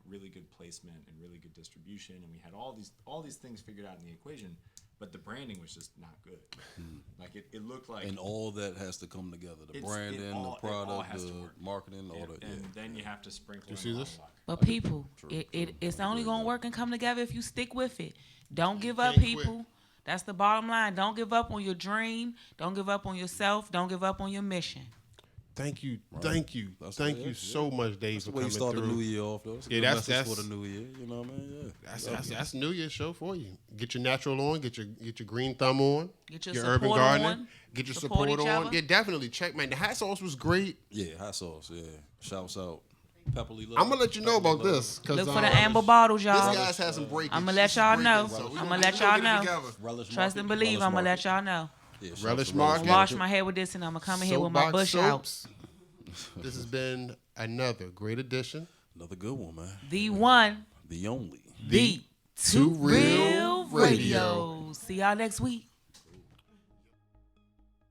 really good placement and really good distribution, and we had all these things figured out in the equation, but the branding was just not good. Like it looked like And all that has to come together. The It branding, all- the it all product, has to the work. marketing, all and, that. and Yeah. then you have to sprinkle see in a lot this? of luck. But people, True. it's only gonna work and come together if you stick with it. Don't give up, can't quit. people. That's the bottom line. Don't give up on your dream. Don't give up on yourself. Don't give up on your mission. Thank you, Right. thank you, That's thank the- you yeah. so much, Dave, That's for the way you coming start the through. new year off, though. It's a Yeah, good that's- message for that's- the new year. You know what I mean? Yeah. That's New Year's show for you. Get your natural on, get your green thumb on, Get your urban support gardening, on. get your Support support each on. other. Yeah, definitely check, man. The hot sauce was great. Yeah, hot sauce. Yeah. Shouts out. Pepperly Love. I'm gonna let you know Pepperly about Love. this because Look for the amber bottles, This y'all. guy's had some breakage. I'ma let This is y'all breaking, know. so we I'ma gonna- let we y'all gonna get it know. together. Relish Trust Market, and believe. Relish I'm gonna let Market. y'all know. Yeah, shouts Relish to Market. Wash my hair with this, and I'm gonna come in here with my Soapbox bush out. soaps. This has been another great edition. Another good one, man. The one, The only. the Two two Real real Radio. radio. See y'all next week.